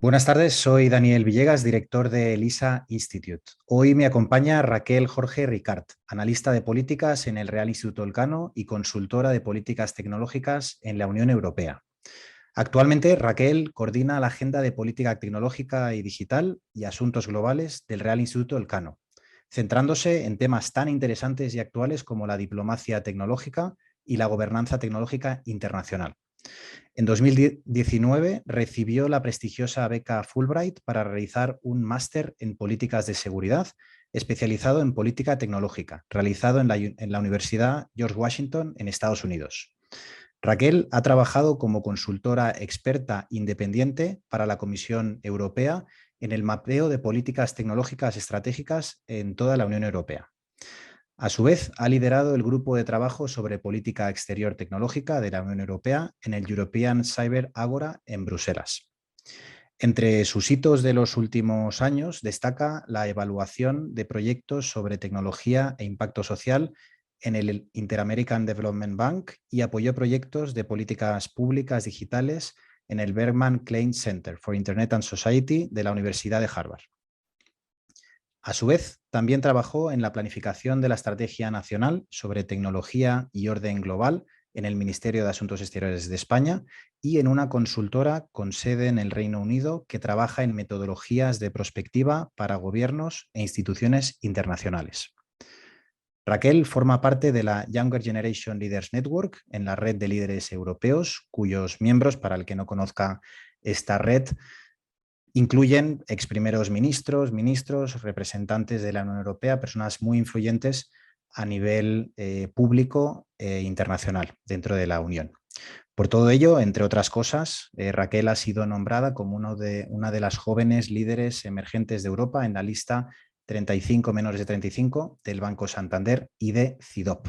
Buenas tardes, soy Daniel Villegas, director de ELISA Institute. Hoy me acompaña Raquel Jorge Ricart, analista de políticas en el Real Instituto Elcano y consultora de políticas tecnológicas en la Unión Europea. Actualmente, Raquel coordina la agenda de política tecnológica y digital y asuntos globales del Real Instituto Elcano, centrándose en temas tan interesantes y actuales como la diplomacia tecnológica y la gobernanza tecnológica internacional. En 2019 recibió la prestigiosa beca Fulbright para realizar un máster en políticas de seguridad especializado en política tecnológica, realizado en la Universidad George Washington en Estados Unidos. Raquel ha trabajado como consultora experta independiente para la Comisión Europea en el mapeo de políticas tecnológicas estratégicas en toda la Unión Europea. A su vez, ha liderado el grupo de trabajo sobre política exterior tecnológica de la Unión Europea en el European Cyber Agora en Bruselas. Entre sus hitos de los últimos años destaca la evaluación de proyectos sobre tecnología e impacto social en el Inter-American Development Bank y apoyó proyectos de políticas públicas digitales en el Berkman Klein Center for Internet and Society de la Universidad de Harvard. A su vez, también trabajó en la planificación de la Estrategia Nacional sobre Tecnología y Orden Global en el Ministerio de Asuntos Exteriores de España y en una consultora con sede en el Reino Unido que trabaja en metodologías de prospectiva para gobiernos e instituciones internacionales. Raquel forma parte de la Younger Generation Leaders Network en la red de líderes europeos, cuyos miembros, para el que no conozca esta red, incluyen ex primeros ministros, representantes de la Unión Europea, personas muy influyentes a nivel público e internacional dentro de la Unión. Por todo ello, entre otras cosas, Raquel ha sido nombrada como una de las jóvenes líderes emergentes de Europa en la lista 35 menores de 35 del Banco Santander y de CIDOP.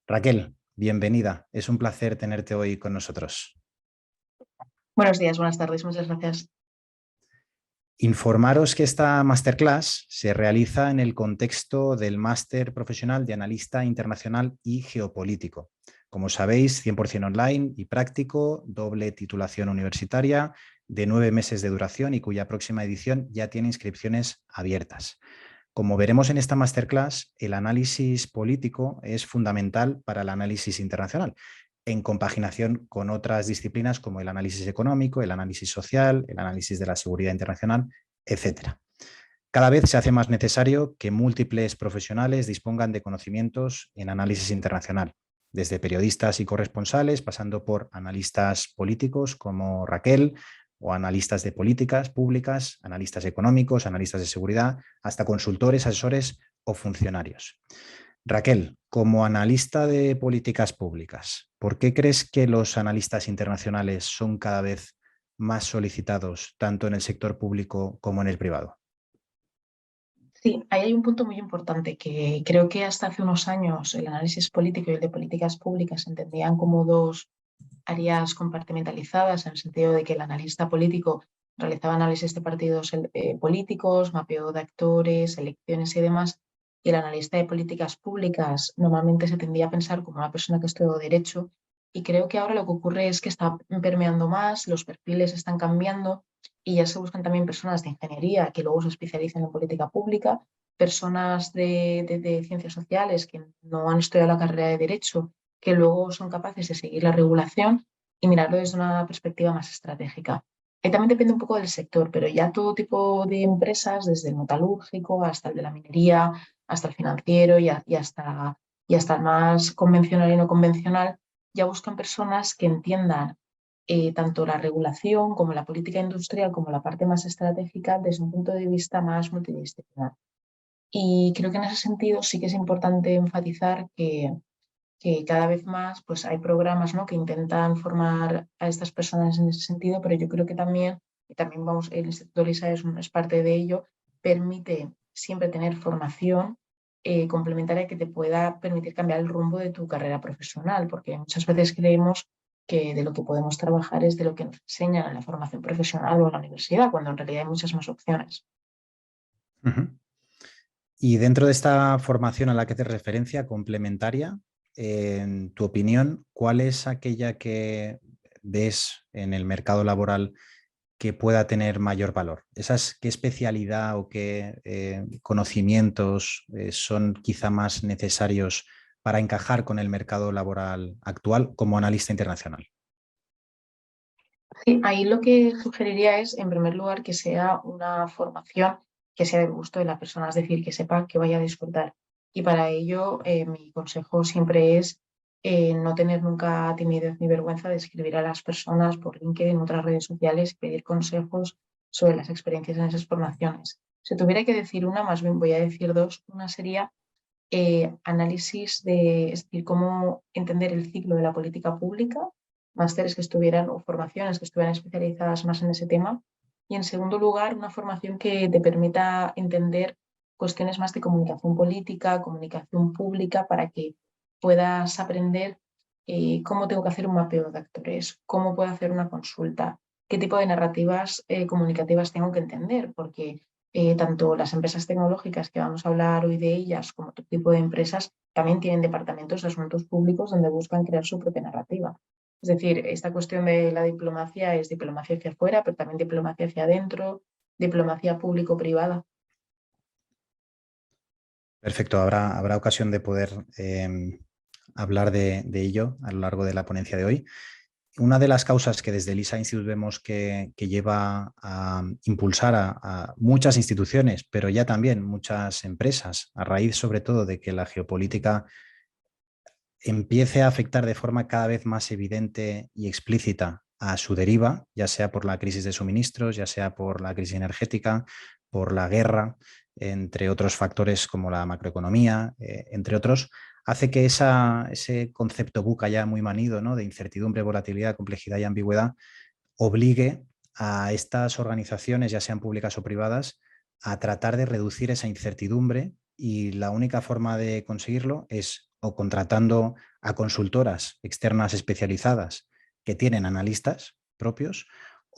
Raquel, bienvenida. Es un placer tenerte hoy con nosotros. Buenos días, buenas tardes, muchas gracias. Informaros que esta masterclass se realiza en el contexto del Máster Profesional de Analista Internacional y Geopolítico. Como sabéis, 100% online y práctico, doble titulación universitaria de 9 meses de duración y cuya próxima edición ya tiene inscripciones abiertas. Como veremos en esta masterclass, el análisis político es fundamental para el análisis internacional, en compaginación con otras disciplinas como el análisis económico, el análisis social, el análisis de la seguridad internacional, etc. Cada vez se hace más necesario que múltiples profesionales dispongan de conocimientos en análisis internacional, desde periodistas y corresponsales, pasando por analistas políticos como Raquel, o analistas de políticas públicas, analistas económicos, analistas de seguridad, hasta consultores, asesores o funcionarios. Raquel, como analista de políticas públicas, ¿por qué crees que los analistas internacionales son cada vez más solicitados tanto en el sector público como en el privado? Sí, ahí hay un punto muy importante que creo que hasta hace unos años el análisis político y el de políticas públicas se entendían como dos áreas compartimentalizadas en el sentido de que el analista político realizaba análisis de partidos políticos, mapeo de actores, elecciones y demás, y el analista de políticas públicas normalmente se tendía a pensar como una persona que estudió derecho, y creo que ahora lo que ocurre es que está permeando más, los perfiles están cambiando y ya se buscan también personas de ingeniería que luego se especializan en política pública, personas de ciencias sociales que no han estudiado la carrera de derecho, que luego son capaces de seguir la regulación y mirarlo desde una perspectiva más estratégica. Y también depende un poco del sector, pero ya todo tipo de empresas, desde el metalúrgico hasta el de la minería, hasta el financiero y hasta el más convencional y no convencional, ya buscan personas que entiendan tanto la regulación como la política industrial como la parte más estratégica desde un punto de vista más multidisciplinar. Y creo que en ese sentido sí que es importante enfatizar que cada vez más pues, hay programas, ¿no?, que intentan formar a estas personas en ese sentido, pero yo creo que también, y también vamos, el Instituto LISA es parte de ello, permite siempre tener formación complementaria que te pueda permitir cambiar el rumbo de tu carrera profesional, porque muchas veces creemos que de lo que podemos trabajar es de lo que nos enseñan en la formación profesional o en la universidad, cuando en realidad hay muchas más opciones. Uh-huh. Y dentro de esta formación a la que haces referencia, complementaria, en tu opinión, ¿cuál es aquella que ves en el mercado laboral que pueda tener mayor valor? ¿Qué especialidad o qué conocimientos son quizá más necesarios para encajar con el mercado laboral actual como analista internacional? Sí, ahí lo que sugeriría es, en primer lugar, que sea una formación que sea del gusto de la persona, es decir, que sepa que vaya a disfrutar. Y para ello, mi consejo siempre es no tener nunca timidez ni vergüenza de escribir a las personas por LinkedIn en otras redes sociales y pedir consejos sobre las experiencias en esas formaciones. Si tuviera que decir una, más bien voy a decir dos. Una sería análisis de, es decir, cómo entender el ciclo de la política pública, másteres que estuvieran o formaciones que estuvieran especializadas más en ese tema. Y en segundo lugar, una formación que te permita entender cuestiones más de comunicación política, comunicación pública, para que puedas aprender cómo tengo que hacer un mapeo de actores, cómo puedo hacer una consulta, qué tipo de narrativas comunicativas tengo que entender, porque tanto las empresas tecnológicas, que vamos a hablar hoy de ellas, como otro tipo de empresas, también tienen departamentos de asuntos públicos donde buscan crear su propia narrativa. Es decir, esta cuestión de la diplomacia es diplomacia hacia afuera, pero también diplomacia hacia adentro, diplomacia público-privada. Perfecto, habrá ocasión de poder hablar de ello a lo largo de la ponencia de hoy. Una de las causas que desde el ISA Institute vemos que lleva a impulsar a muchas instituciones, pero ya también muchas empresas, a raíz sobre todo de que la geopolítica empiece a afectar de forma cada vez más evidente y explícita a su deriva, ya sea por la crisis de suministros, ya sea por la crisis energética, por la guerra, entre otros factores como la macroeconomía, entre otros, hace que ese concepto buca ya muy manido, ¿no?, de incertidumbre, volatilidad, complejidad y ambigüedad, obligue a estas organizaciones, ya sean públicas o privadas, a tratar de reducir esa incertidumbre, y la única forma de conseguirlo es o contratando a consultoras externas especializadas que tienen analistas propios,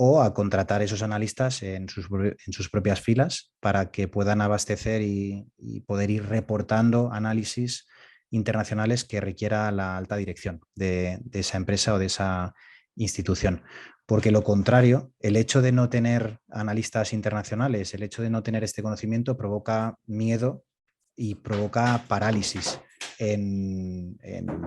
o a contratar esos analistas en sus propias filas para que puedan abastecer y poder ir reportando análisis internacionales que requiera la alta dirección de esa empresa o de esa institución. Porque lo contrario, el hecho de no tener analistas internacionales, el hecho de no tener este conocimiento provoca miedo y provoca parálisis en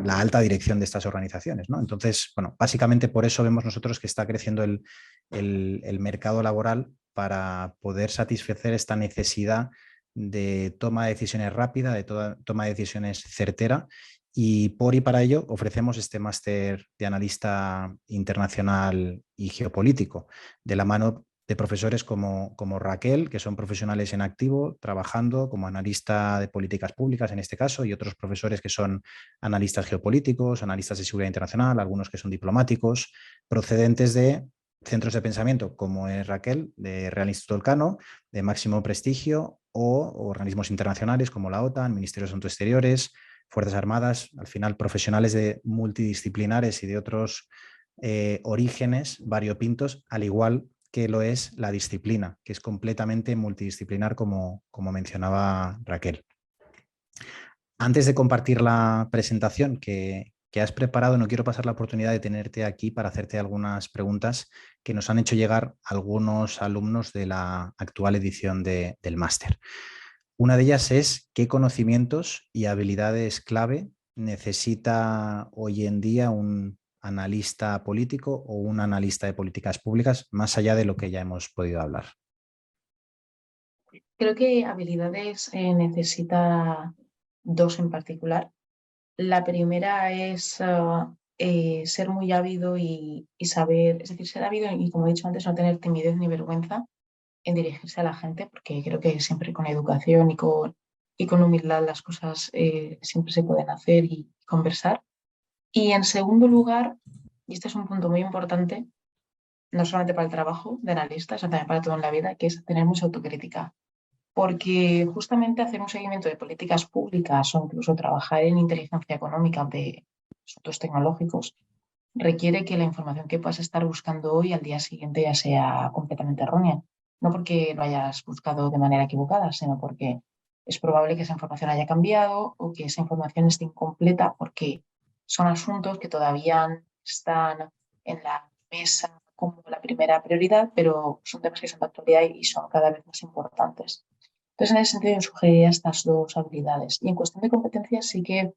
la alta dirección de estas organizaciones, ¿no? Entonces, bueno, básicamente por eso vemos nosotros que está creciendo el mercado laboral, para poder satisfacer esta necesidad de toma de decisiones rápida, de toma de decisiones certera, y para ello ofrecemos este máster de analista internacional y geopolítico, de la mano de profesores como Raquel, que son profesionales en activo, trabajando como analista de políticas públicas en este caso, y otros profesores que son analistas geopolíticos, analistas de seguridad internacional, algunos que son diplomáticos, procedentes de centros de pensamiento como es Raquel, de Real Instituto Elcano, de máximo prestigio, o organismos internacionales como la OTAN, Ministerio de Asuntos Exteriores, Fuerzas Armadas, al final profesionales multidisciplinares y de otros orígenes variopintos, al igual que lo es la disciplina, que es completamente multidisciplinar, como mencionaba Raquel. Antes de compartir la presentación que has preparado, no quiero pasar la oportunidad de tenerte aquí para hacerte algunas preguntas que nos han hecho llegar algunos alumnos de la actual edición del máster. Una de ellas es: ¿qué conocimientos y habilidades clave necesita hoy en día un analista político o un analista de políticas públicas, más allá de lo que ya hemos podido hablar? Creo que habilidades necesita dos en particular. La primera es ser muy ávido y saber, es decir, ser ávido y, como he dicho antes, no tener timidez ni vergüenza en dirigirse a la gente, porque creo que siempre con educación y con humildad las cosas siempre se pueden hacer y conversar. Y en segundo lugar, y este es un punto muy importante, no solamente para el trabajo de analista, sino también para todo en la vida, que es tener mucha autocrítica. Porque justamente hacer un seguimiento de políticas públicas o incluso trabajar en inteligencia económica de asuntos tecnológicos requiere que la información que puedas estar buscando hoy al día siguiente ya sea completamente errónea. No porque lo hayas buscado de manera equivocada, sino porque es probable que esa información haya cambiado o que esa información esté incompleta porque son asuntos que todavía están en la mesa como la primera prioridad, pero son temas que son de actualidad y son cada vez más importantes. Entonces, en ese sentido, yo sugeriría estas dos habilidades. Y en cuestión de competencias, sí que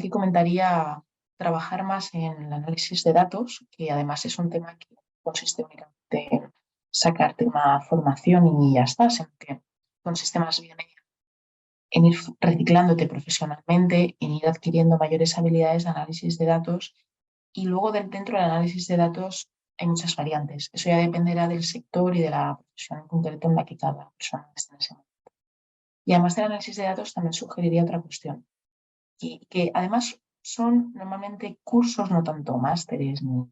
comentaría trabajar más en el análisis de datos, que además es un tema que consiste únicamente en sacarte una formación y ya está, sino que consiste más bien en ir reciclándote profesionalmente, en ir adquiriendo mayores habilidades de análisis de datos y luego dentro del análisis de datos hay muchas variantes. Eso ya dependerá del sector y de la profesión en concreto en la que cada persona esté en ese momento. Y además del análisis de datos también sugeriría otra cuestión, que además son normalmente cursos, no tanto másteres ni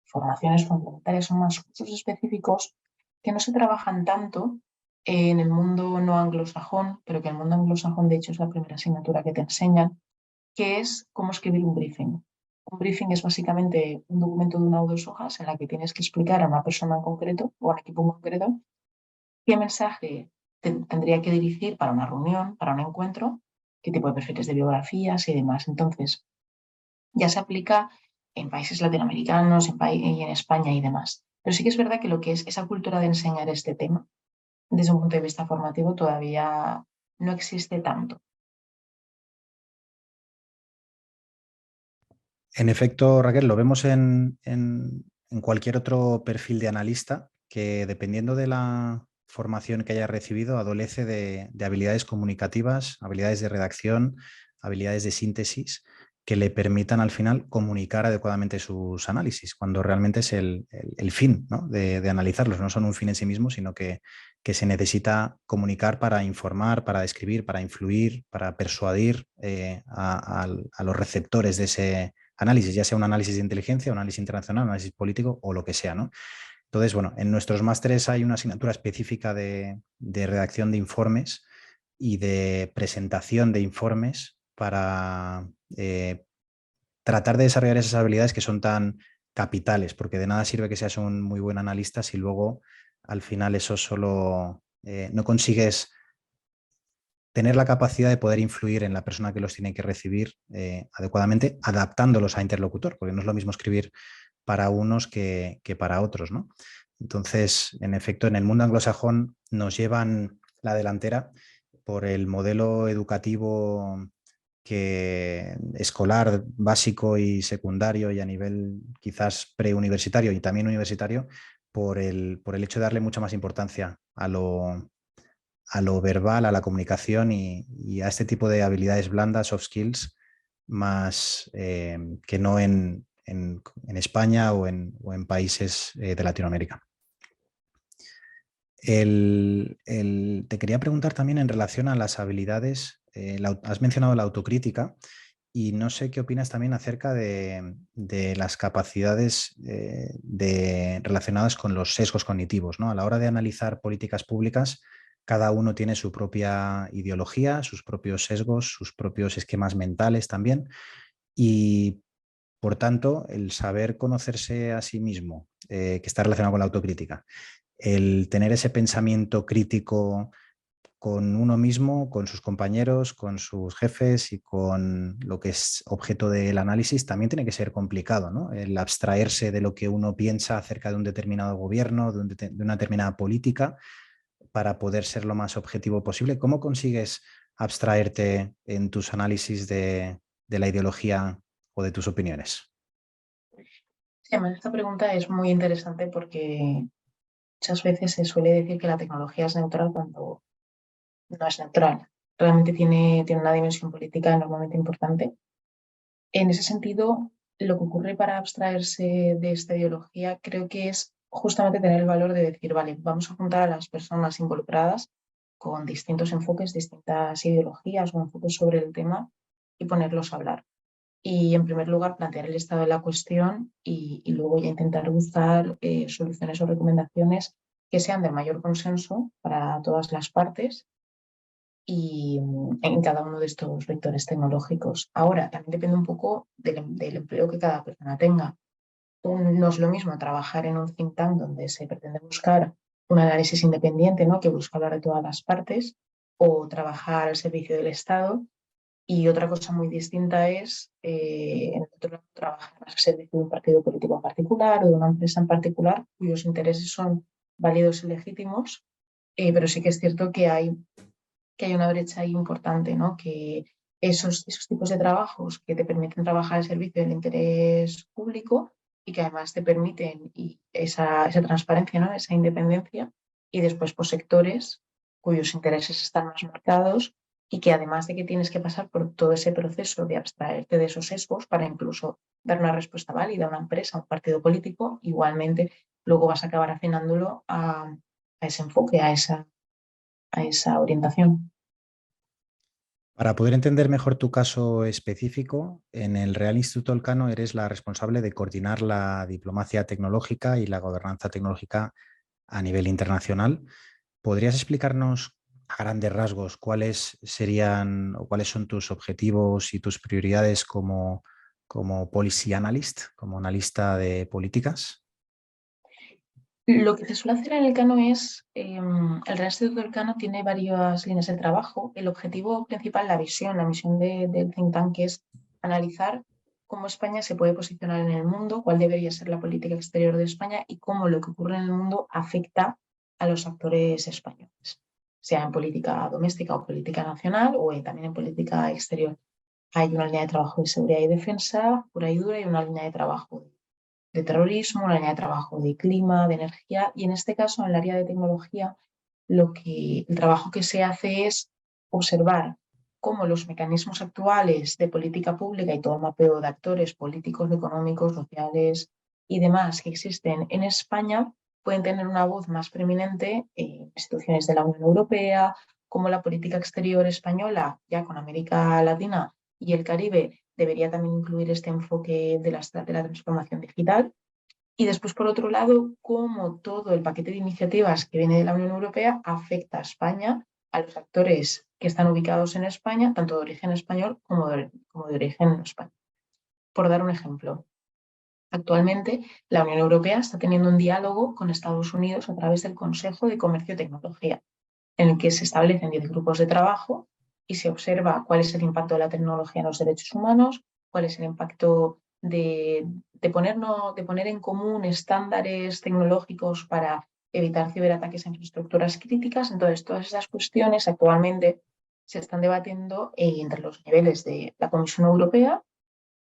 formaciones complementarias, son más cursos específicos que no se trabajan tanto en el mundo no anglosajón, pero que en el mundo anglosajón de hecho es la primera asignatura que te enseñan, que es cómo escribir un briefing. Un briefing es básicamente un documento de 1 o 2 hojas en la que tienes que explicar a una persona en concreto o a un equipo en concreto qué mensaje tendría que dirigir para una reunión, para un encuentro, qué tipo de perfiles de biografías y demás. Entonces, ya se aplica en países latinoamericanos, y en España y demás. Pero sí que es verdad que lo que es esa cultura de enseñar este tema, desde un punto de vista formativo, todavía no existe tanto. En efecto, Raquel, lo vemos en cualquier otro perfil de analista que, dependiendo de la formación que haya recibido, adolece de habilidades comunicativas, habilidades de redacción, habilidades de síntesis que le permitan al final comunicar adecuadamente sus análisis, cuando realmente es el fin, ¿no?, de analizarlos. No son un fin en sí mismo, sino que se necesita comunicar para informar, para describir, para influir, para persuadir a los receptores de ese análisis, ya sea un análisis de inteligencia, un análisis internacional, un análisis político o lo que sea, ¿no? Entonces, bueno, en nuestros másteres hay una asignatura específica de redacción de informes y de presentación de informes para tratar de desarrollar esas habilidades que son tan capitales, porque de nada sirve que seas un muy buen analista si luego al final eso solo no consigues tener la capacidad de poder influir en la persona que los tiene que recibir adecuadamente, adaptándolos a interlocutor, porque no es lo mismo escribir para unos que para otros, ¿no? Entonces, en efecto, en el mundo anglosajón nos llevan la delantera por el modelo educativo escolar, básico y secundario y a nivel quizás preuniversitario y también universitario, por el hecho de darle mucha más importancia a lo verbal, a la comunicación y a este tipo de habilidades blandas, soft skills, más que no en España o en países de Latinoamérica. Te quería preguntar también en relación a las habilidades, has mencionado la autocrítica y no sé qué opinas también acerca de las capacidades relacionadas con los sesgos cognitivos, ¿no? A la hora de analizar políticas públicas, cada uno tiene su propia ideología, sus propios sesgos, sus propios esquemas mentales también. Y por tanto, el saber conocerse a sí mismo, que está relacionado con la autocrítica, el tener ese pensamiento crítico con uno mismo, con sus compañeros, con sus jefes y con lo que es objeto del análisis, también tiene que ser complicado, ¿no? El abstraerse de lo que uno piensa acerca de un determinado gobierno, de una determinada política, para poder ser lo más objetivo posible. ¿Cómo consigues abstraerte en tus análisis de la ideología o de tus opiniones? Sí, además esta pregunta es muy interesante porque muchas veces se suele decir que la tecnología es neutral cuando no es neutral. Realmente tiene una dimensión política enormemente importante. En ese sentido, lo que ocurre para abstraerse de esta ideología creo que es justamente tener el valor de decir, vale, vamos a juntar a las personas involucradas con distintos enfoques, distintas ideologías o enfoques sobre el tema y ponerlos a hablar. Y en primer lugar, plantear el estado de la cuestión y luego ya intentar buscar soluciones o recomendaciones que sean del mayor consenso para todas las partes y en cada uno de estos vectores tecnológicos. Ahora, también depende un poco del empleo que cada persona tenga. No es lo mismo trabajar en un think tank donde se pretende buscar un análisis independiente, ¿no?, que busca hablar de todas las partes, o trabajar al servicio del Estado, Y otra cosa muy distinta es, en otro lado, trabajar al servicio de un partido político en particular o de una empresa en particular, cuyos intereses son válidos y legítimos, pero sí que es cierto que hay una brecha ahí importante, ¿no? Que esos tipos de trabajos que te permiten trabajar al servicio del interés público y que además te permiten esa transparencia, ¿no? Esa independencia, y después por sectores cuyos intereses están más marcados y que además de que tienes que pasar por todo ese proceso de abstraerte de esos sesgos para incluso dar una respuesta válida a una empresa, a un partido político, igualmente luego vas a acabar afinándolo a ese enfoque, a esa orientación. Para poder entender mejor tu caso específico, en el Real Instituto Elcano eres la responsable de coordinar la diplomacia tecnológica y la gobernanza tecnológica a nivel internacional. ¿Podrías explicarnos a grandes rasgos cuáles serían o cuáles son tus objetivos y tus prioridades como policy analyst, como analista de políticas? Lo que se suele hacer en el Cano es, el Real Instituto del Cano tiene varias líneas de trabajo. El objetivo principal, la misión del think tank es analizar cómo España se puede posicionar en el mundo, cuál debería ser la política exterior de España y cómo lo que ocurre en el mundo afecta a los actores españoles, sea en política doméstica o política nacional o también en política exterior. Hay una línea de trabajo de seguridad y defensa pura y dura y una línea de trabajo de terrorismo, una línea de trabajo de clima, de energía, y en este caso, en el área de tecnología, el trabajo que se hace es observar cómo los mecanismos actuales de política pública y todo el mapeo de actores políticos, económicos, sociales y demás que existen en España pueden tener una voz más preeminente en instituciones de la Unión Europea, como la política exterior española, ya con América Latina y el Caribe, debería también incluir este enfoque de la transformación digital. Y después, por otro lado, cómo todo el paquete de iniciativas que viene de la Unión Europea afecta a España, a los actores que están ubicados en España, tanto de origen español como de origen español. Por dar un ejemplo, actualmente la Unión Europea está teniendo un diálogo con Estados Unidos a través del Consejo de Comercio y Tecnología, en el que se establecen 10 grupos de trabajo y se observa cuál es el impacto de la tecnología en los derechos humanos, cuál es el impacto de poner en común estándares tecnológicos para evitar ciberataques a infraestructuras críticas. Entonces, todas esas cuestiones actualmente se están debatiendo entre los niveles de la Comisión Europea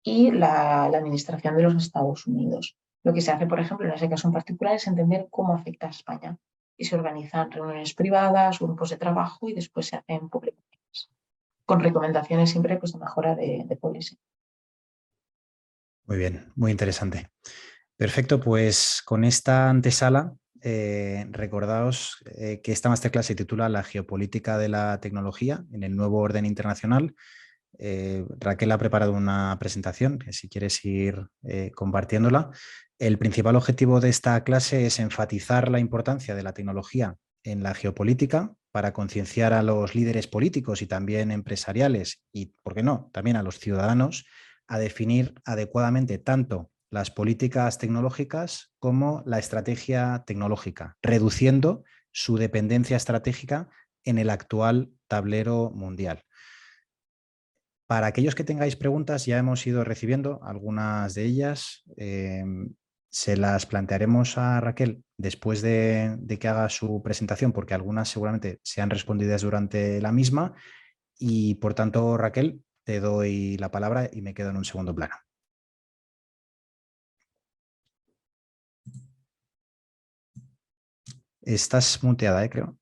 y la Administración de los Estados Unidos. Lo que se hace, por ejemplo, en ese caso en particular es entender cómo afecta a España y se organizan reuniones privadas, grupos de trabajo y después se hacen publicaciones con recomendaciones siempre pues, de mejora de policy. Muy bien, muy interesante. Perfecto, pues con esta antesala, recordaos que esta masterclass se titula La geopolítica de la tecnología en el nuevo orden internacional. Raquel ha preparado una presentación, que si quieres ir compartiéndola. El principal objetivo de esta clase es enfatizar la importancia de la tecnología en la geopolítica para concienciar a los líderes políticos y también empresariales y, ¿por qué no?, también a los ciudadanos a definir adecuadamente tanto las políticas tecnológicas como la estrategia tecnológica, reduciendo su dependencia estratégica en el actual tablero mundial. Para aquellos que tengáis preguntas, ya hemos ido recibiendo algunas de ellas. Se las plantearemos a Raquel después de que haga su presentación, porque algunas seguramente sean respondidas durante la misma. Y por tanto, Raquel, te doy la palabra y me quedo en un segundo plano. Estás muteada, creo.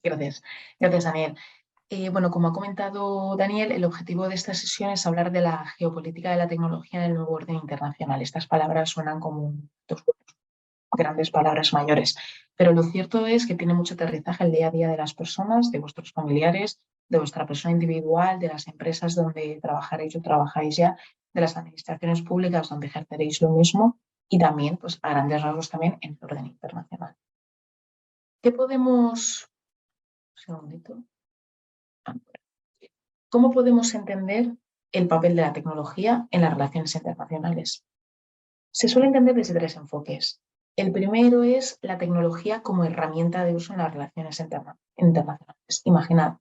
Gracias. Gracias, Daniel. Bueno, como ha comentado Daniel, el objetivo de esta sesión es hablar de la geopolítica de la tecnología en el nuevo orden internacional. Estas palabras suenan como dos grandes palabras mayores, pero lo cierto es que tiene mucho aterrizaje el día a día de las personas, de vuestros familiares, de vuestra persona individual, de las empresas donde trabajaréis o trabajáis ya, de las administraciones públicas donde ejerceréis lo mismo y también, pues a grandes rasgos también en el orden internacional. ¿Qué podemos... Un segundito. ¿Cómo podemos entender el papel de la tecnología en las relaciones internacionales? Se suele entender desde tres enfoques. El primero es la tecnología como herramienta de uso en las relaciones internacionales. Imaginad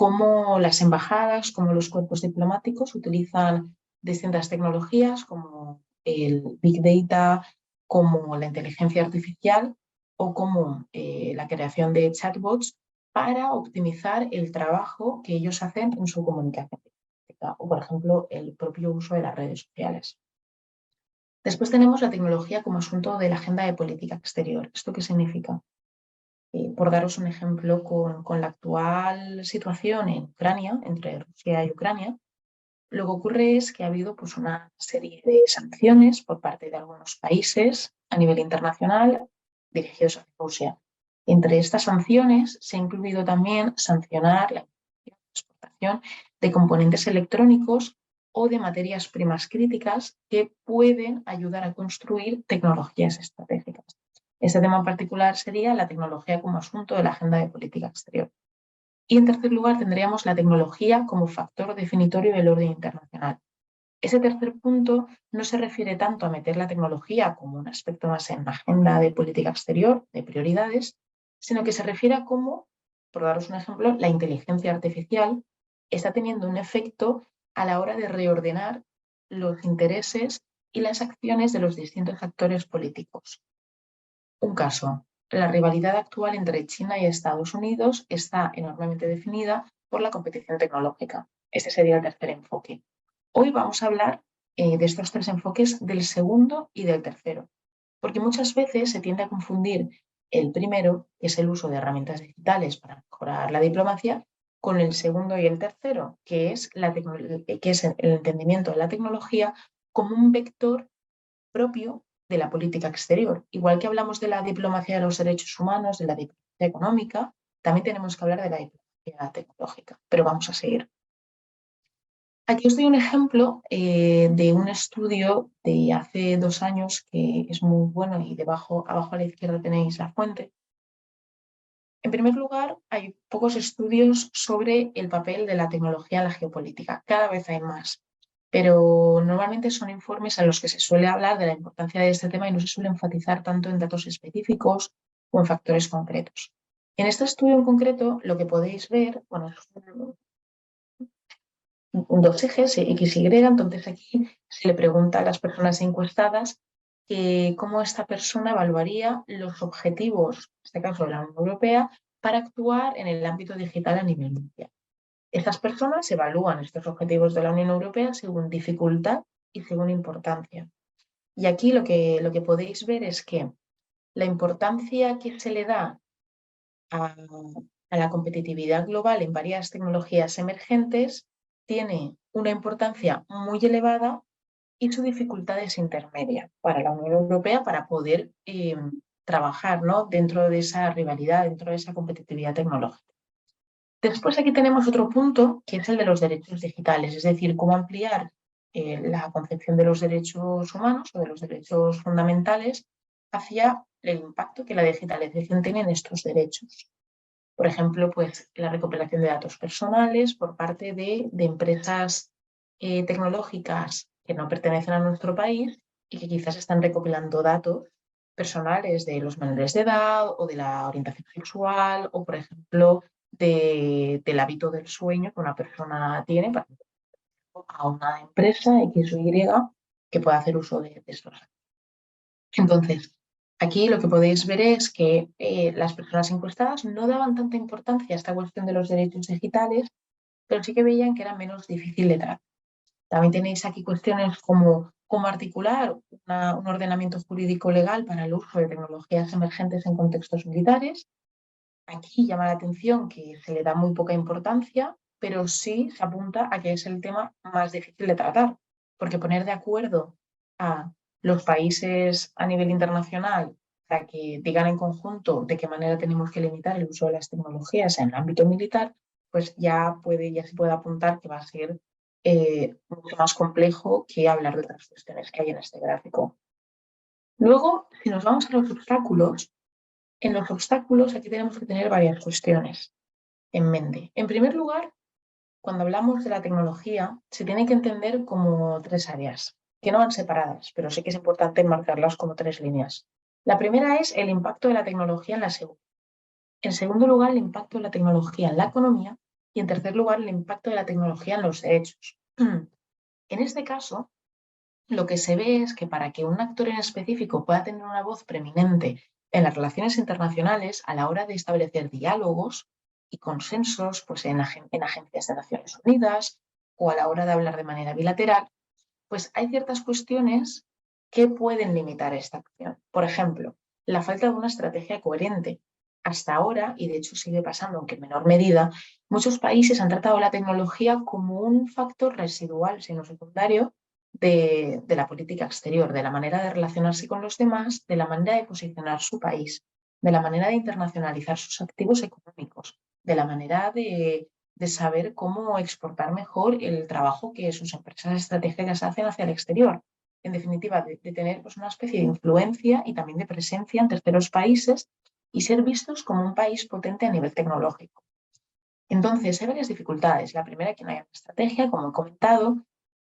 cómo las embajadas, cómo los cuerpos diplomáticos utilizan distintas tecnologías como el Big Data, como la inteligencia artificial o como la creación de chatbots para optimizar el trabajo que ellos hacen en su comunicación o, por ejemplo, el propio uso de las redes sociales. Después tenemos la tecnología como asunto de la agenda de política exterior. ¿Esto qué significa? Por daros un ejemplo, con la actual situación en Ucrania, entre Rusia y Ucrania, lo que ocurre es que ha habido pues, una serie de sanciones por parte de algunos países a nivel internacional dirigidos a Rusia. Entre estas sanciones se ha incluido también sancionar la exportación de componentes electrónicos o de materias primas críticas que pueden ayudar a construir tecnologías estratégicas. Este tema en particular sería la tecnología como asunto de la agenda de política exterior. Y en tercer lugar tendríamos la tecnología como factor definitorio del orden internacional. Ese tercer punto no se refiere tanto a meter la tecnología como un aspecto más en la agenda de política exterior, de prioridades, sino que se refiere a cómo, por daros un ejemplo, la inteligencia artificial está teniendo un efecto a la hora de reordenar los intereses y las acciones de los distintos actores políticos. Un caso, la rivalidad actual entre China y Estados Unidos está enormemente definida por la competición tecnológica. Este sería el tercer enfoque. Hoy vamos a hablar de estos tres enfoques del segundo y del tercero, porque muchas veces se tiende a confundir el primero, que es el uso de herramientas digitales para mejorar la diplomacia, con el segundo y el tercero, que es el entendimiento de la tecnología como un vector propio de la política exterior. Igual que hablamos de la diplomacia de los derechos humanos, de la diplomacia económica, también tenemos que hablar de la diplomacia tecnológica. Pero vamos a seguir. Aquí os doy un ejemplo de un estudio de hace 2 años que es muy bueno y abajo a la izquierda tenéis la fuente. En primer lugar, hay pocos estudios sobre el papel de la tecnología en la geopolítica. Cada vez hay más, pero normalmente son informes en los que se suele hablar de la importancia de este tema y no se suele enfatizar tanto en datos específicos o en factores concretos. En este estudio en concreto, lo que podéis ver, bueno, dos ejes, X, Y, entonces aquí se le pregunta a las personas encuestadas cómo esta persona evaluaría los objetivos, en este caso de la Unión Europea, para actuar en el ámbito digital a nivel mundial. Estas personas evalúan estos objetivos de la Unión Europea según dificultad y según importancia. Y aquí lo que podéis ver es que la importancia que se le da a la competitividad global en varias tecnologías emergentes tiene una importancia muy elevada y su dificultad es intermedia para la Unión Europea para poder trabajar, ¿no?, dentro de esa rivalidad, dentro de esa competitividad tecnológica. Después aquí tenemos otro punto que es el de los derechos digitales, es decir, cómo ampliar la concepción de los derechos humanos o de los derechos fundamentales hacia el impacto que la digitalización tiene en estos derechos. Por ejemplo, pues la recopilación de datos personales por parte de empresas tecnológicas que no pertenecen a nuestro país y que quizás están recopilando datos personales de los menores de edad o de la orientación sexual o, por ejemplo, del hábito del sueño que una persona tiene para a una empresa X o Y que pueda hacer uso de estos datos. Entonces, aquí lo que podéis ver es que las personas encuestadas no daban tanta importancia a esta cuestión de los derechos digitales, pero sí que veían que era menos difícil de tratar. También tenéis aquí cuestiones como cómo articular un ordenamiento jurídico legal para el uso de tecnologías emergentes en contextos militares. Aquí llama la atención que se le da muy poca importancia, pero sí se apunta a que es el tema más difícil de tratar, porque poner de acuerdo a los países a nivel internacional para que digan en conjunto de qué manera tenemos que limitar el uso de las tecnologías en el ámbito militar, pues ya se puede apuntar que va a ser mucho más complejo que hablar de otras cuestiones que hay en este gráfico. Luego, si nos vamos a los obstáculos, en los obstáculos aquí tenemos que tener varias cuestiones en mente. En primer lugar, cuando hablamos de la tecnología, se tiene que entender como 3 áreas, que no van separadas, pero sí que es importante marcarlas como 3 líneas. La primera es el impacto de la tecnología en la seguridad. En segundo lugar, el impacto de la tecnología en la economía. Y en tercer lugar, el impacto de la tecnología en los derechos. En este caso, lo que se ve es que para que un actor en específico pueda tener una voz preeminente en las relaciones internacionales a la hora de establecer diálogos y consensos pues en agencias de Naciones Unidas o a la hora de hablar de manera bilateral, pues hay ciertas cuestiones que pueden limitar esta acción. Por ejemplo, la falta de una estrategia coherente. Hasta ahora, y de hecho sigue pasando, aunque en menor medida, muchos países han tratado la tecnología como un factor residual, sino secundario, de la política exterior, de la manera de relacionarse con los demás, de la manera de posicionar su país, de la manera de internacionalizar sus activos económicos, de la manera de saber cómo exportar mejor el trabajo que sus empresas estratégicas hacen hacia el exterior. En definitiva, de tener pues, una especie de influencia y también de presencia en terceros países y ser vistos como un país potente a nivel tecnológico. Entonces, hay varias dificultades. La primera, que no hay una estrategia, como he comentado.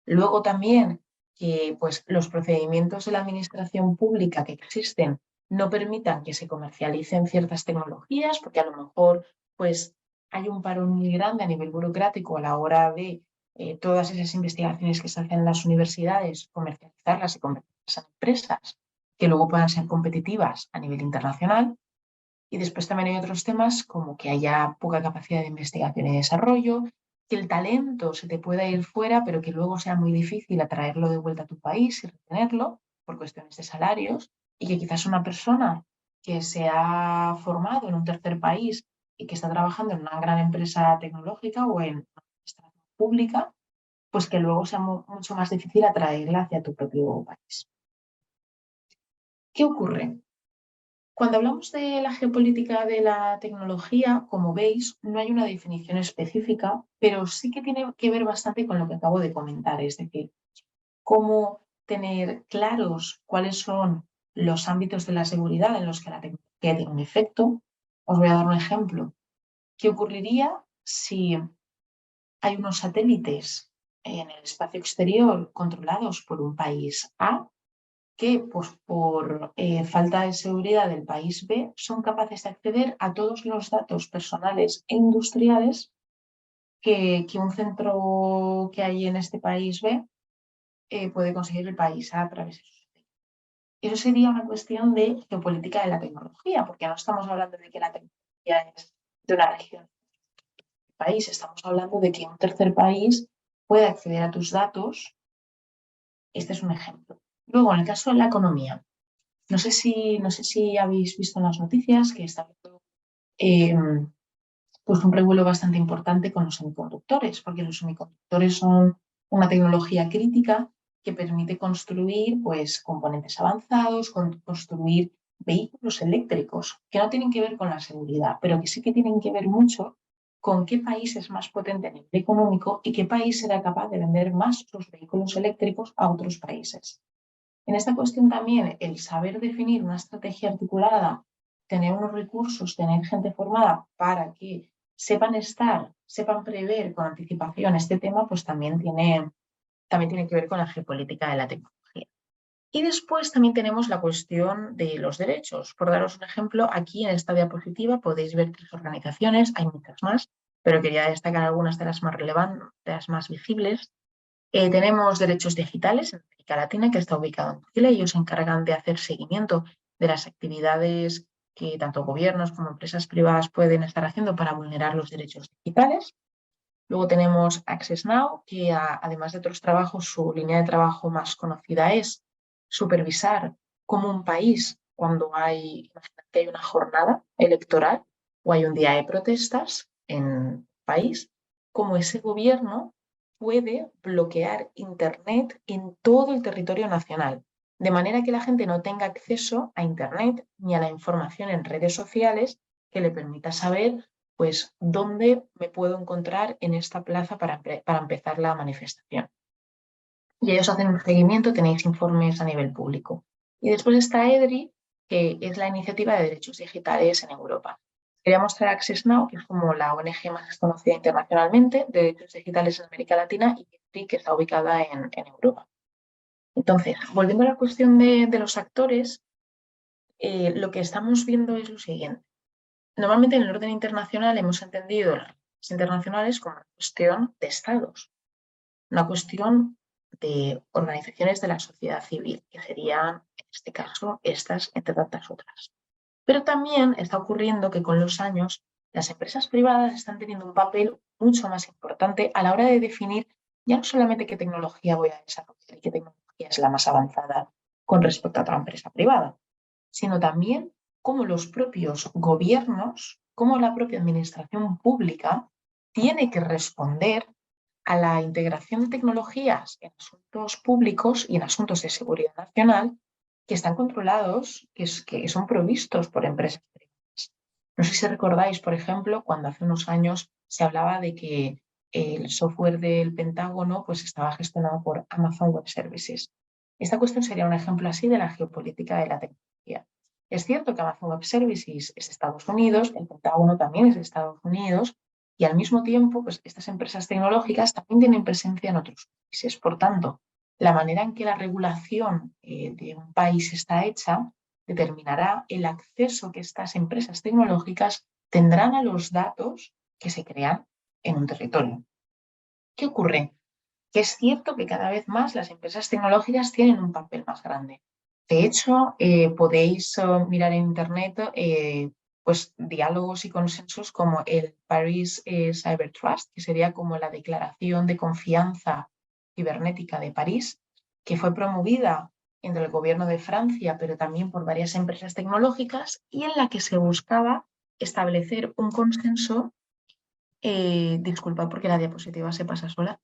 Luego también que pues, los procedimientos de la administración pública que existen no permitan que se comercialicen ciertas tecnologías, porque a lo mejor pues, hay un paro muy grande a nivel burocrático a la hora de todas esas investigaciones que se hacen en las universidades, comercializarlas y convertirlas en empresas que luego puedan ser competitivas a nivel internacional. Y después también hay otros temas como que haya poca capacidad de investigación y desarrollo, que el talento se te pueda ir fuera, pero que luego sea muy difícil atraerlo de vuelta a tu país y retenerlo por cuestiones de salarios, y que quizás una persona que se ha formado en un tercer país y que está trabajando en una gran empresa tecnológica o en una administración pública, pues que luego sea mucho más difícil atraerla hacia tu propio país. ¿Qué ocurre? Cuando hablamos de la geopolítica de la tecnología, como veis, no hay una definición específica, pero sí que tiene que ver bastante con lo que acabo de comentar, es decir, cómo tener claros cuáles son los ámbitos de la seguridad en los que la tecnología tiene un efecto. Os voy a dar un ejemplo. ¿Qué ocurriría si hay unos satélites en el espacio exterior controlados por un país A que pues, por falta de seguridad del país B son capaces de acceder a todos los datos personales e industriales que un centro que hay en este país B puede conseguir el país A través de sus datos? Eso sería una cuestión de geopolítica de la tecnología, porque no estamos hablando de que la tecnología es de una región del país, estamos hablando de que un tercer país puede acceder a tus datos. Este es un ejemplo. Luego, en el caso de la economía, no sé si habéis visto en las noticias que está habiendo pues un revuelo bastante importante con los semiconductores, porque los semiconductores son una tecnología crítica que permite construir pues, componentes avanzados, construir vehículos eléctricos que no tienen que ver con la seguridad, pero que sí que tienen que ver mucho con qué país es más potente a nivel económico y qué país será capaz de vender más sus vehículos eléctricos a otros países. En esta cuestión también el saber definir una estrategia articulada, tener unos recursos, tener gente formada para que sepan prever con anticipación este tema, pues también tiene que ver con la geopolítica de la tecnología. Y después también tenemos la cuestión de los derechos. Por daros un ejemplo, aquí en esta diapositiva podéis ver 3 organizaciones, hay muchas más, pero quería destacar algunas de las más relevantes, de las más visibles. Tenemos Derechos Digitales en América Latina, que está ubicado en Chile. Ellos se encargan de hacer seguimiento de las actividades que tanto gobiernos como empresas privadas pueden estar haciendo para vulnerar los derechos digitales. Luego tenemos Access Now, que además de otros trabajos, su línea de trabajo más conocida es supervisar cómo un país, cuando imagínate que hay una jornada electoral o hay un día de protestas en un país, cómo ese gobierno puede bloquear Internet en todo el territorio nacional, de manera que la gente no tenga acceso a Internet ni a la información en redes sociales que le permita saber pues, ¿dónde me puedo encontrar en esta plaza para empezar la manifestación? Y ellos hacen un seguimiento, tenéis informes a nivel público. Y después está EDRI, que es la iniciativa de derechos digitales en Europa. Quería mostrar Access Now, que es como la ONG más conocida internacionalmente de derechos digitales en América Latina, y EDRI, que está ubicada en Europa. Entonces, volviendo a la cuestión de los actores, lo que estamos viendo es lo siguiente. Normalmente en el orden internacional hemos entendido las internacionales como una cuestión de estados, una cuestión de organizaciones de la sociedad civil, que serían, en este caso, estas entre tantas otras. Pero también está ocurriendo que con los años las empresas privadas están teniendo un papel mucho más importante a la hora de definir ya no solamente qué tecnología voy a desarrollar y qué tecnología es la más avanzada con respecto a otra empresa privada, sino también cómo los propios gobiernos, cómo la propia administración pública tiene que responder a la integración de tecnologías en asuntos públicos y en asuntos de seguridad nacional que están controlados, que son provistos por empresas privadas. No sé si recordáis, por ejemplo, cuando hace unos años se hablaba de que el software del Pentágono pues, estaba gestionado por Amazon Web Services. Esta cuestión sería un ejemplo así de la geopolítica de la tecnología. Es cierto que Amazon Web Services es de Estados Unidos, el Pentágono también es de Estados Unidos, y al mismo tiempo, pues, estas empresas tecnológicas también tienen presencia en otros países. Por tanto, la manera en que la regulación de un país está hecha determinará el acceso que estas empresas tecnológicas tendrán a los datos que se crean en un territorio. ¿Qué ocurre? Que es cierto que cada vez más las empresas tecnológicas tienen un papel más grande. De hecho, podéis mirar en Internet pues, diálogos y consensos como el Paris Cyber Trust, que sería como la declaración de confianza cibernética de París, que fue promovida entre el gobierno de Francia, pero también por varias empresas tecnológicas, y en la que se buscaba establecer un consenso, disculpad porque la diapositiva se pasa sola,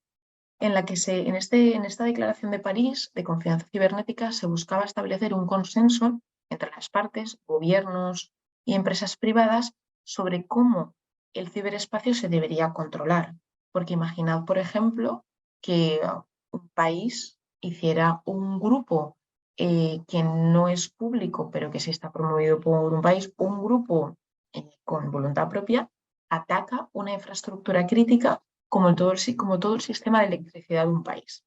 en la que en esta declaración de París de confianza cibernética se buscaba establecer un consenso entre las partes, gobiernos y empresas privadas sobre cómo el ciberespacio se debería controlar. Porque imaginad, por ejemplo, que un país hiciera un grupo que no es público, pero que sí está promovido por un país, un grupo con voluntad propia, ataca una infraestructura crítica como todo el sistema de electricidad de un país.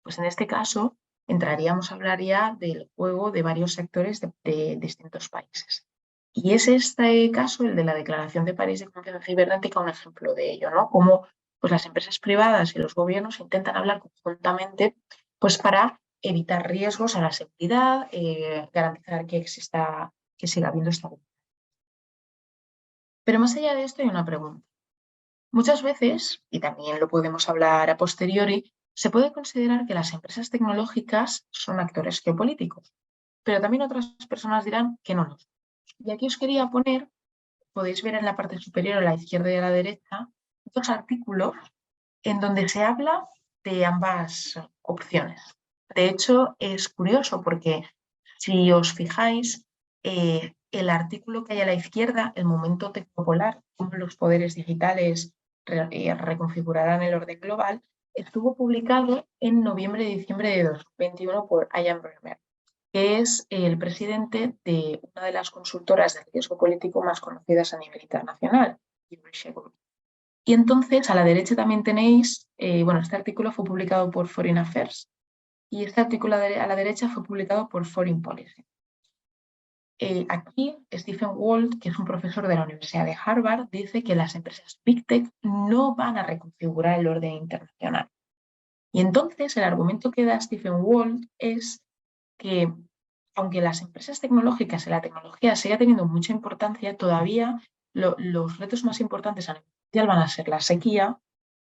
Pues en este caso entraríamos a hablar ya del juego de varios sectores de distintos países. Y es este caso, el de la Declaración de París de Confianza Cibernética, un ejemplo de ello, ¿no? Cómo pues, las empresas privadas y los gobiernos intentan hablar conjuntamente pues, para evitar riesgos a la seguridad, garantizar que siga habiendo estabilidad. Pero más allá de esto hay una pregunta. Muchas veces, y también lo podemos hablar a posteriori, se puede considerar que las empresas tecnológicas son actores geopolíticos, pero también otras personas dirán que no lo son. Y aquí os quería poner, podéis ver en la parte superior a la izquierda y a la derecha, dos artículos en donde se habla de ambas opciones. De hecho, es curioso porque si os fijáis, el artículo que hay a la izquierda, el momento tecnopolar, cómo los poderes digitales reconfigurarán el orden global, estuvo publicado en noviembre y diciembre de 2021 por Ian Bremmer, que es el presidente de una de las consultoras de riesgo político más conocidas a nivel internacional, Eurasia Group. Y entonces a la derecha también tenéis, este artículo fue publicado por Foreign Affairs y este artículo a la derecha fue publicado por Foreign Policy. Aquí Stephen Walt, que es un profesor de la Universidad de Harvard, dice que las empresas Big Tech no van a reconfigurar el orden internacional. Y entonces el argumento que da Stephen Walt es que aunque las empresas tecnológicas y la tecnología siga teniendo mucha importancia, todavía los retos más importantes a nivel mundial van a ser la sequía,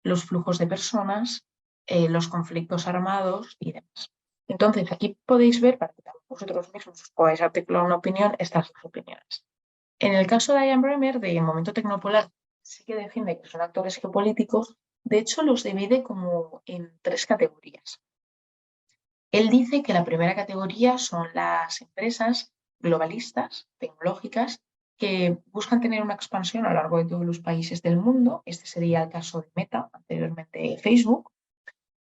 los flujos de personas, los conflictos armados y demás. Entonces, aquí podéis ver, para que vosotros mismos os podáis articular una opinión, estas dos opiniones. En el caso de Ian Bremmer, de Momento Tecnopolar, sí que defiende que son actores geopolíticos. De hecho, los divide como en tres categorías. Él dice que la primera categoría son las empresas globalistas, tecnológicas, que buscan tener una expansión a lo largo de todos los países del mundo. Este sería el caso de Meta, anteriormente Facebook.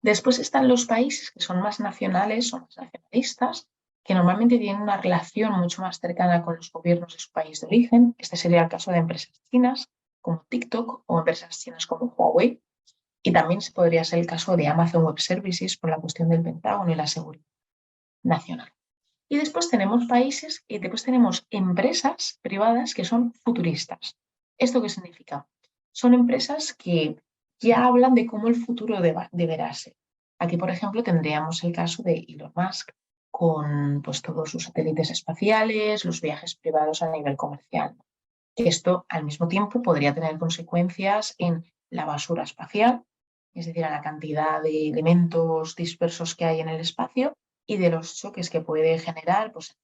Después están los países que son más nacionales o más nacionalistas, que normalmente tienen una relación mucho más cercana con los gobiernos de su país de origen. Este sería el caso de empresas chinas como TikTok o empresas chinas como Huawei. Y también podría ser el caso de Amazon Web Services por la cuestión del Pentágono y la seguridad nacional. Y después tenemos países y después tenemos empresas privadas que son futuristas. ¿Esto qué significa? son empresas que ya hablan de cómo el futuro deberá ser. Aquí, por ejemplo, tendríamos el caso de Elon Musk con pues, todos sus satélites espaciales, los viajes privados a nivel comercial. Que esto, al mismo tiempo, podría tener consecuencias en la basura espacial, es decir, a la cantidad de elementos dispersos que hay en el espacio y de los choques que puede generar pues,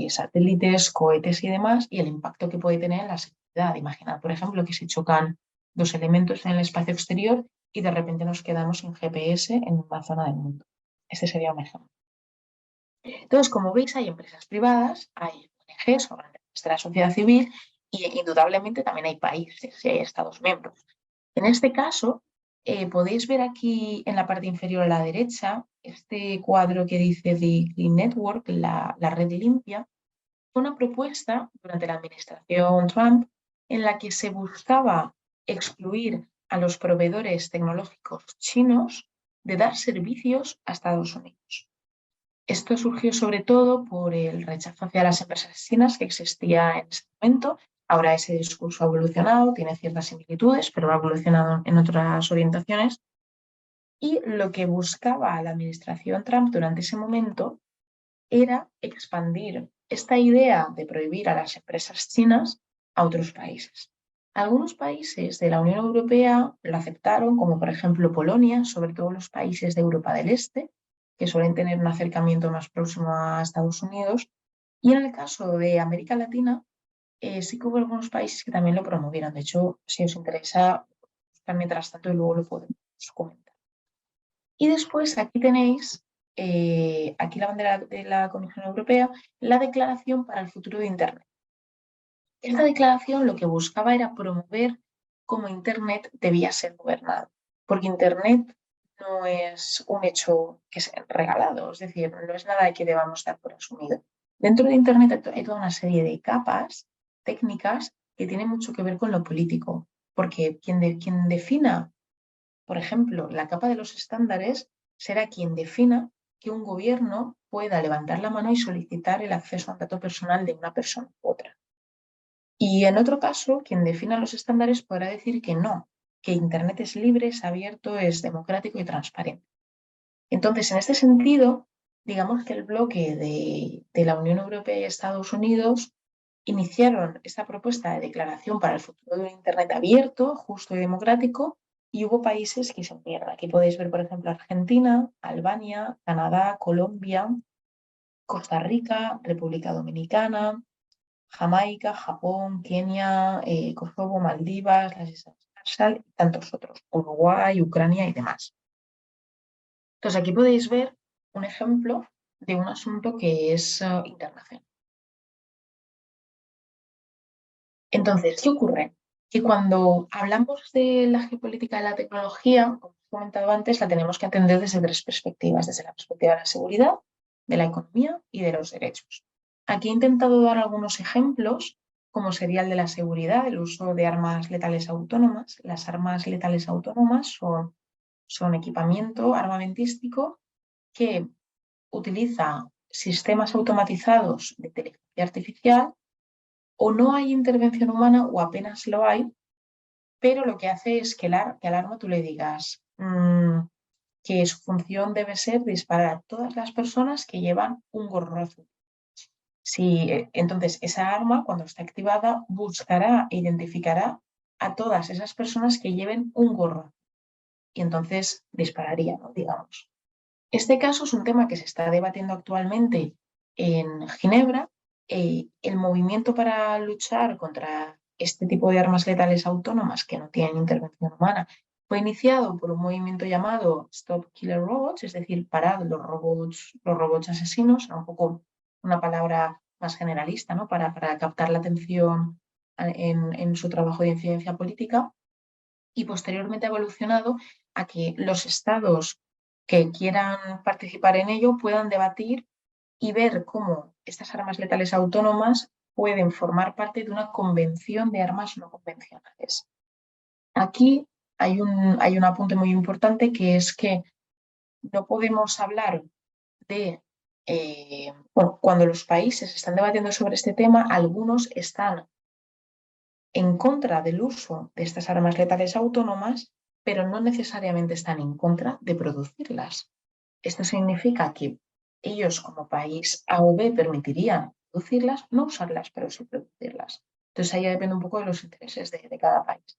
satélites, cohetes y demás, y el impacto que puede tener en la seguridad. Imaginad, por ejemplo, que se chocan dos elementos en el espacio exterior y de repente nos quedamos sin GPS en una zona del mundo. Este sería un ejemplo. Entonces, como veis, hay empresas privadas, hay ONGs, organizaciones de la sociedad civil, y indudablemente también hay países y hay Estados miembros. En este caso, podéis ver aquí en la parte inferior a la derecha este cuadro que dice The Clean Network, la red limpia. Fue una propuesta durante la administración Trump en la que se buscaba excluir a los proveedores tecnológicos chinos de dar servicios a Estados Unidos. Esto surgió sobre todo por el rechazo hacia las empresas chinas que existía en ese momento. Ahora ese discurso ha evolucionado, tiene ciertas similitudes, pero ha evolucionado en otras orientaciones. Y lo que buscaba la administración Trump durante ese momento era expandir esta idea de prohibir a las empresas chinas a otros países. Algunos países de la Unión Europea lo aceptaron, como por ejemplo Polonia, sobre todo los países de Europa del Este, que suelen tener un acercamiento más próximo a Estados Unidos. Y en el caso de América Latina, sí que hubo algunos países que también lo promovieron. De hecho, si os interesa, mientras tanto, y luego lo podemos comentar. Y después aquí tenéis, aquí la bandera de la Comisión Europea, la Declaración para el Futuro de Internet. Esta declaración lo que buscaba era promover cómo Internet debía ser gobernado, porque Internet no es un hecho que es regalado, es decir, no es nada que debamos dar por asumido. Dentro de Internet hay toda una serie de capas técnicas que tienen mucho que ver con lo político, porque quien defina, por ejemplo, la capa de los estándares será quien defina que un gobierno pueda levantar la mano y solicitar el acceso a un dato personal de una persona u otra. Y en otro caso, quien defina los estándares podrá decir que no, que Internet es libre, es abierto, es democrático y transparente. Entonces, en este sentido, digamos que el bloque de la Unión Europea y Estados Unidos iniciaron esta propuesta de declaración para el futuro de un Internet abierto, justo y democrático, y hubo países que se unieron. Aquí podéis ver, por ejemplo, Argentina, Albania, Canadá, Colombia, Costa Rica, República Dominicana, Jamaica, Japón, Kenia, Kosovo, Maldivas, las Islas Marshall y tantos otros, Uruguay, Ucrania y demás. Entonces aquí podéis ver un ejemplo de un asunto que es internacional. Entonces, ¿qué ocurre? Que cuando hablamos de la geopolítica de la tecnología, como he comentado antes, la tenemos que entender desde tres perspectivas, desde la perspectiva de la seguridad, de la economía y de los derechos. Aquí he intentado dar algunos ejemplos, como sería el de la seguridad, el uso de armas letales autónomas. Las armas letales autónomas son equipamiento armamentístico que utiliza sistemas automatizados de inteligencia artificial, o no hay intervención humana o apenas lo hay, pero lo que hace es que al arma tú le digas que su función debe ser disparar a todas las personas que llevan un gorro azul. Entonces, esa arma, cuando está activada, buscará e identificará a todas esas personas que lleven un gorro y entonces dispararía, ¿no? Digamos. Este caso es un tema que se está debatiendo actualmente en Ginebra. El movimiento para luchar contra este tipo de armas letales autónomas que no tienen intervención humana fue iniciado por un movimiento llamado Stop Killer Robots, es decir, parad los robots asesinos, un poco una palabra más generalista, ¿no? para captar la atención en su trabajo de incidencia política, y posteriormente ha evolucionado a que los estados que quieran participar en ello puedan debatir y ver cómo estas armas letales autónomas pueden formar parte de una convención de armas no convencionales. Aquí hay un apunte muy importante, que es que no podemos hablar de, cuando los países están debatiendo sobre este tema, algunos están en contra del uso de estas armas letales autónomas, pero no necesariamente están en contra de producirlas. Esto significa que ellos como país A o B permitirían producirlas, no usarlas, pero sí producirlas. Entonces ahí depende un poco de los intereses de cada país.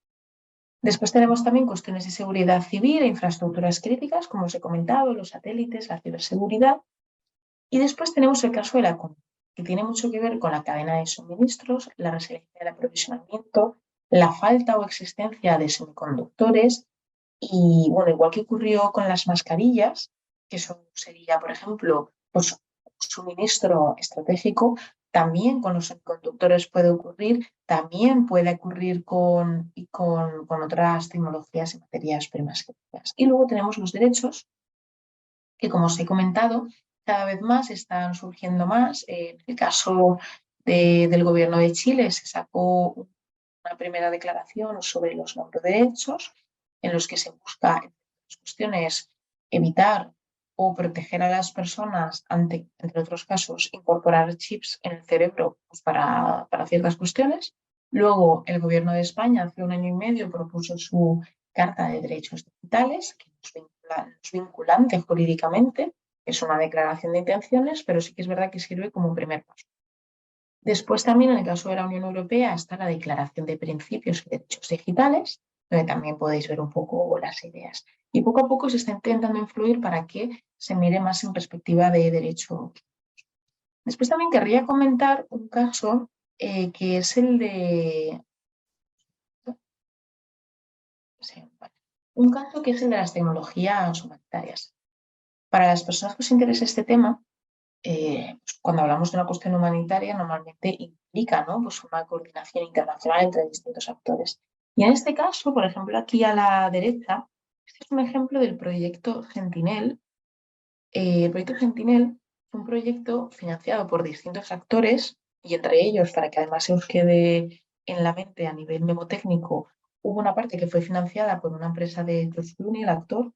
Después tenemos también cuestiones de seguridad civil e infraestructuras críticas, como os he comentado, los satélites, la ciberseguridad. Y después tenemos el caso de la economía, que tiene mucho que ver con la cadena de suministros, la resiliencia del aprovisionamiento, la falta o existencia de semiconductores y, bueno, igual que ocurrió con las mascarillas, que eso sería, por ejemplo, pues, suministro estratégico, también con los semiconductores puede ocurrir, también puede ocurrir con otras tecnologías y materias primas críticas. Y luego tenemos los derechos, que como os he comentado, cada vez más están surgiendo más. En el caso del gobierno de Chile se sacó una primera declaración sobre los neuroderechos, en los que se busca, entre otras cuestiones, evitar o proteger a las personas ante, entre otros casos, incorporar chips en el cerebro pues, para ciertas cuestiones. Luego, el gobierno de España hace un año y medio propuso su Carta de Derechos Digitales, que es vinculante jurídicamente, es una declaración de intenciones, pero sí que es verdad que sirve como un primer paso. Después también en el caso de la Unión Europea está la Declaración de Principios y Derechos Digitales, donde también podéis ver un poco las ideas. Y poco a poco se está intentando influir para que se mire más en perspectiva de derecho. Después también querría comentar un caso que es el de... Sí, vale. Un caso que es el de las tecnologías humanitarias. Para las personas que os interese este tema, pues cuando hablamos de una cuestión humanitaria, normalmente implica, ¿no? Pues una coordinación internacional entre distintos actores. Y en este caso, por ejemplo, aquí a la derecha, este es un ejemplo del proyecto Sentinel. El proyecto Sentinel es un proyecto financiado por distintos actores y entre ellos, para que además se os quede en la mente a nivel mnemotécnico, hubo una parte que fue financiada por una empresa de George Clooney, el actor,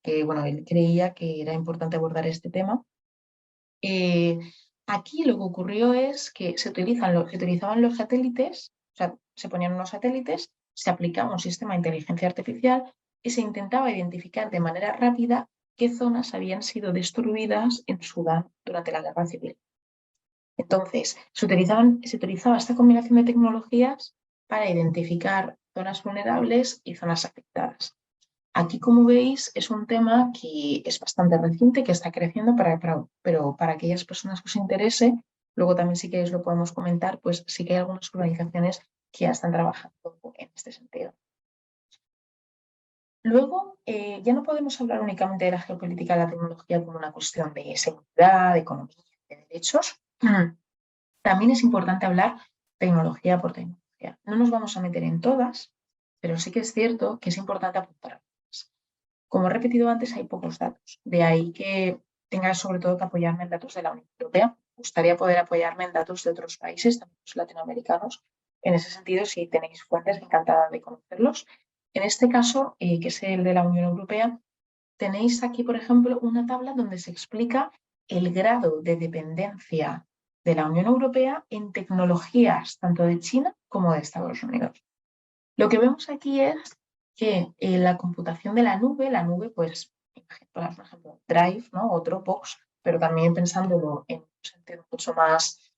que bueno, él creía que era importante abordar este tema. Eh, Aquí lo que ocurrió es que se utilizaban los satélites, o sea, se ponían unos satélites, se aplicaba un sistema de inteligencia artificial y se intentaba identificar de manera rápida qué zonas habían sido destruidas en Sudán durante la guerra civil. Entonces, se utilizaba esta combinación de tecnologías para identificar zonas vulnerables y zonas afectadas. Aquí, como veis, es un tema que es bastante reciente, que está creciendo, pero para aquellas personas que os interese, luego también si queréis lo podemos comentar, pues sí que hay algunas organizaciones que ya están trabajando en este sentido. Luego, ya no podemos hablar únicamente de la geopolítica de la tecnología como una cuestión de seguridad, de economía, de derechos. También es importante hablar tecnología por tecnología. No nos vamos a meter en todas, pero sí que es cierto que es importante apuntar. Como he repetido antes, hay pocos datos. De ahí que tenga sobre todo que apoyarme en datos de la Unión Europea. Me gustaría poder apoyarme en datos de otros países, también los latinoamericanos. En ese sentido, si tenéis fuentes, encantada de conocerlos. En este caso, que es el de la Unión Europea, tenéis aquí, por ejemplo, una tabla donde se explica el grado de dependencia de la Unión Europea en tecnologías tanto de China como de Estados Unidos. Lo que vemos aquí es que la computación de la nube, pues, por ejemplo, Drive, ¿no? O Dropbox, pero también pensándolo en un sentido mucho más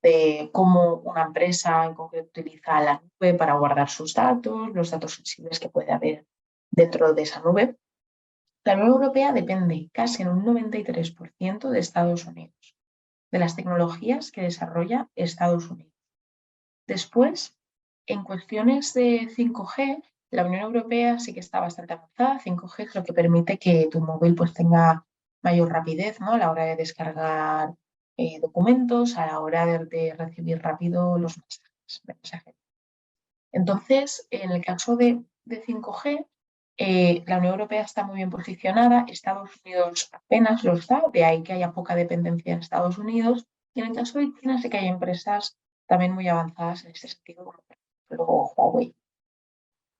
de cómo una empresa en concreto utiliza la nube para guardar sus datos, los datos sensibles que puede haber dentro de esa nube. La Unión Europea depende casi en un 93% de Estados Unidos, de las tecnologías que desarrolla Estados Unidos. Después, en cuestiones de 5G, la Unión Europea sí que está bastante avanzada. 5G es lo que permite que tu móvil pues, tenga mayor rapidez, ¿no? A la hora de descargar documentos, a la hora de recibir rápido los mensajes. Entonces, en el caso de 5G, la Unión Europea está muy bien posicionada, Estados Unidos apenas lo está, de ahí que haya poca dependencia en Estados Unidos, y en el caso de China sí que hay empresas también muy avanzadas en este sentido, como por ejemplo Huawei.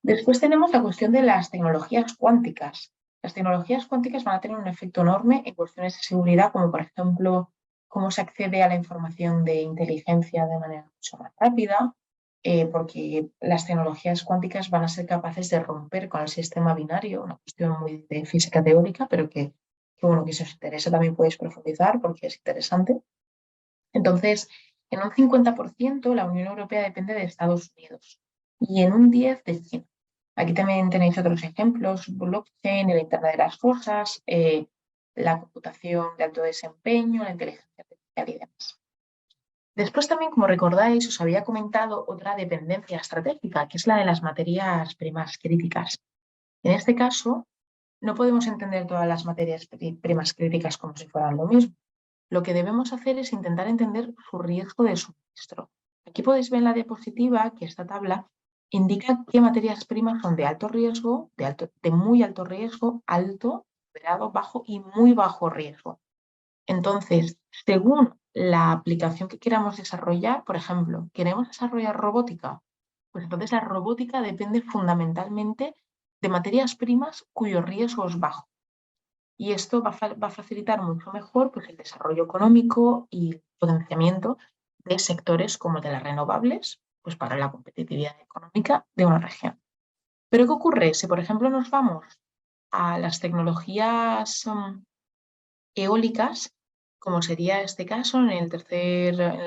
Después tenemos la cuestión de las tecnologías cuánticas. Las tecnologías cuánticas van a tener un efecto enorme en cuestiones de seguridad, como por ejemplo cómo se accede a la información de inteligencia de manera mucho más rápida, porque las tecnologías cuánticas van a ser capaces de romper con el sistema binario, una cuestión muy de física teórica, pero bueno, que si os interesa también podéis profundizar porque es interesante. Entonces, en un 50% la Unión Europea depende de Estados Unidos y en un 10% de China. Aquí también tenéis otros ejemplos, blockchain, el Internet de las cosas, la computación de alto desempeño, la inteligencia artificial y demás. Después también, como recordáis, os había comentado otra dependencia estratégica, que es la de las materias primas críticas. En este caso, no podemos entender todas las materias primas críticas como si fueran lo mismo. Lo que debemos hacer es intentar entender su riesgo de suministro. Aquí podéis ver en la diapositiva que esta tabla indica qué materias primas son de alto riesgo, de muy alto riesgo, alto, moderado, bajo y muy bajo riesgo. Entonces, según la aplicación que queramos desarrollar, por ejemplo, queremos desarrollar robótica, pues entonces la robótica depende fundamentalmente de materias primas cuyo riesgo es bajo. Y esto va a facilitar mucho mejor pues, el desarrollo económico y el potenciamiento de sectores como el de las renovables, pues para la competitividad económica de una región. Pero ¿qué ocurre si, por ejemplo, nos vamos a las tecnologías eólicas, como sería este caso en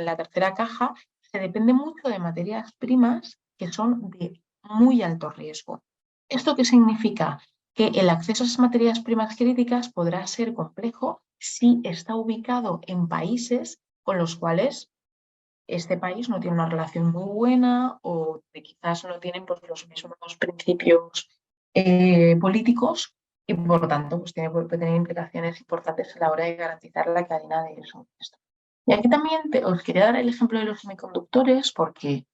la tercera caja? Se depende mucho de materias primas que son de muy alto riesgo. ¿Esto qué significa? Que el acceso a esas materias primas críticas podrá ser complejo si está ubicado en países con los cuales este país no tiene una relación muy buena o que quizás no tienen pues, los mismos principios políticos y por lo tanto pues, puede tener implicaciones importantes a la hora de garantizar la cadena de suministro. Y aquí también os quería dar el ejemplo de los semiconductores porque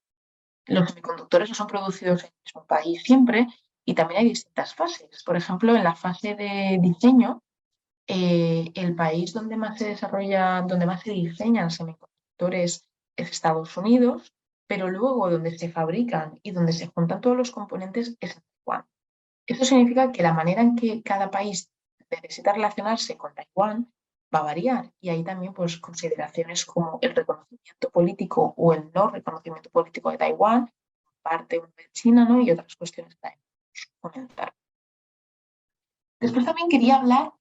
los semiconductores no son producidos en el mismo país siempre y también hay distintas fases. Por ejemplo, en la fase de diseño, el país donde más se desarrolla, donde más se diseñan semiconductores es Estados Unidos, pero luego donde se fabrican y donde se juntan todos los componentes es Taiwán. Eso significa que la manera en que cada país necesita relacionarse con Taiwán va a variar y hay también pues, consideraciones como el reconocimiento político o el no reconocimiento político de Taiwán, parte de China, ¿no? Y otras cuestiones que hay que comentar. Después también quería hablar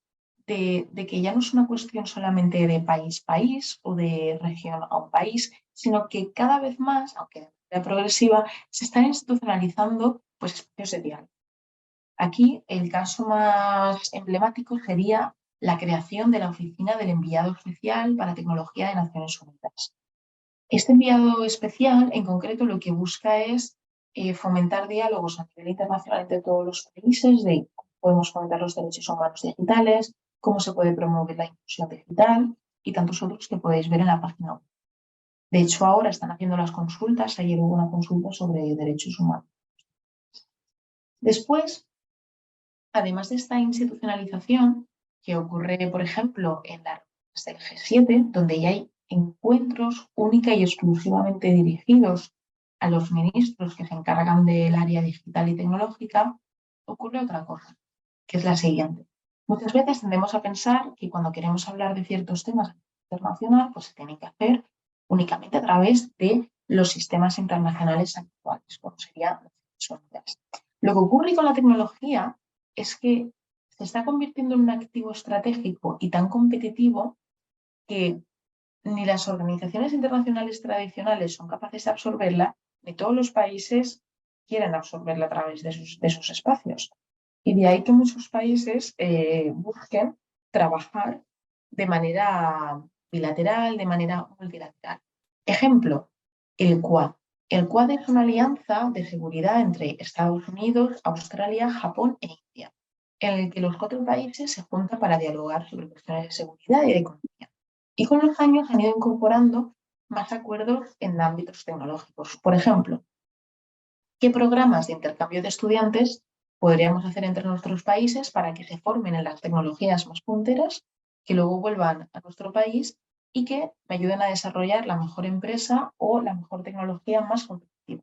de que ya no es una cuestión solamente de país-país o de región a un país, sino que cada vez más, aunque de manera progresiva, se están institucionalizando pues, espacios de diálogo. Aquí el caso más emblemático sería la creación de la Oficina del Enviado Especial para Tecnología de Naciones Unidas. Este enviado especial, en concreto, lo que busca es fomentar diálogos a nivel internacional entre todos los países de cómo podemos fomentar los derechos humanos digitales, cómo se puede promover la inclusión digital y tantos otros que podéis ver en la página web. De hecho, ahora están haciendo las consultas. Ayer hubo una consulta sobre derechos humanos. Después, además de esta institucionalización que ocurre, por ejemplo, en las reuniones del G7, donde ya hay encuentros única y exclusivamente dirigidos a los ministros que se encargan del área digital y tecnológica, ocurre otra cosa, que es la siguiente. Muchas veces tendemos a pensar que cuando queremos hablar de ciertos temas internacionales, pues se tiene que hacer únicamente a través de los sistemas internacionales actuales, como serían las Naciones Unidas. Lo que ocurre con la tecnología es que se está convirtiendo en un activo estratégico y tan competitivo que ni las organizaciones internacionales tradicionales son capaces de absorberla, ni todos los países quieren absorberla a través de sus espacios. Y de ahí que muchos países busquen trabajar de manera bilateral, de manera multilateral. Ejemplo, el Quad. El Quad es una alianza de seguridad entre Estados Unidos, Australia, Japón e India, en el que los 4 países se juntan para dialogar sobre cuestiones de seguridad y de economía. Y con los años han ido incorporando más acuerdos en ámbitos tecnológicos. Por ejemplo, ¿qué programas de intercambio de estudiantes podríamos hacer entre nuestros países para que se formen en las tecnologías más punteras, que luego vuelvan a nuestro país y que me ayuden a desarrollar la mejor empresa o la mejor tecnología más competitiva?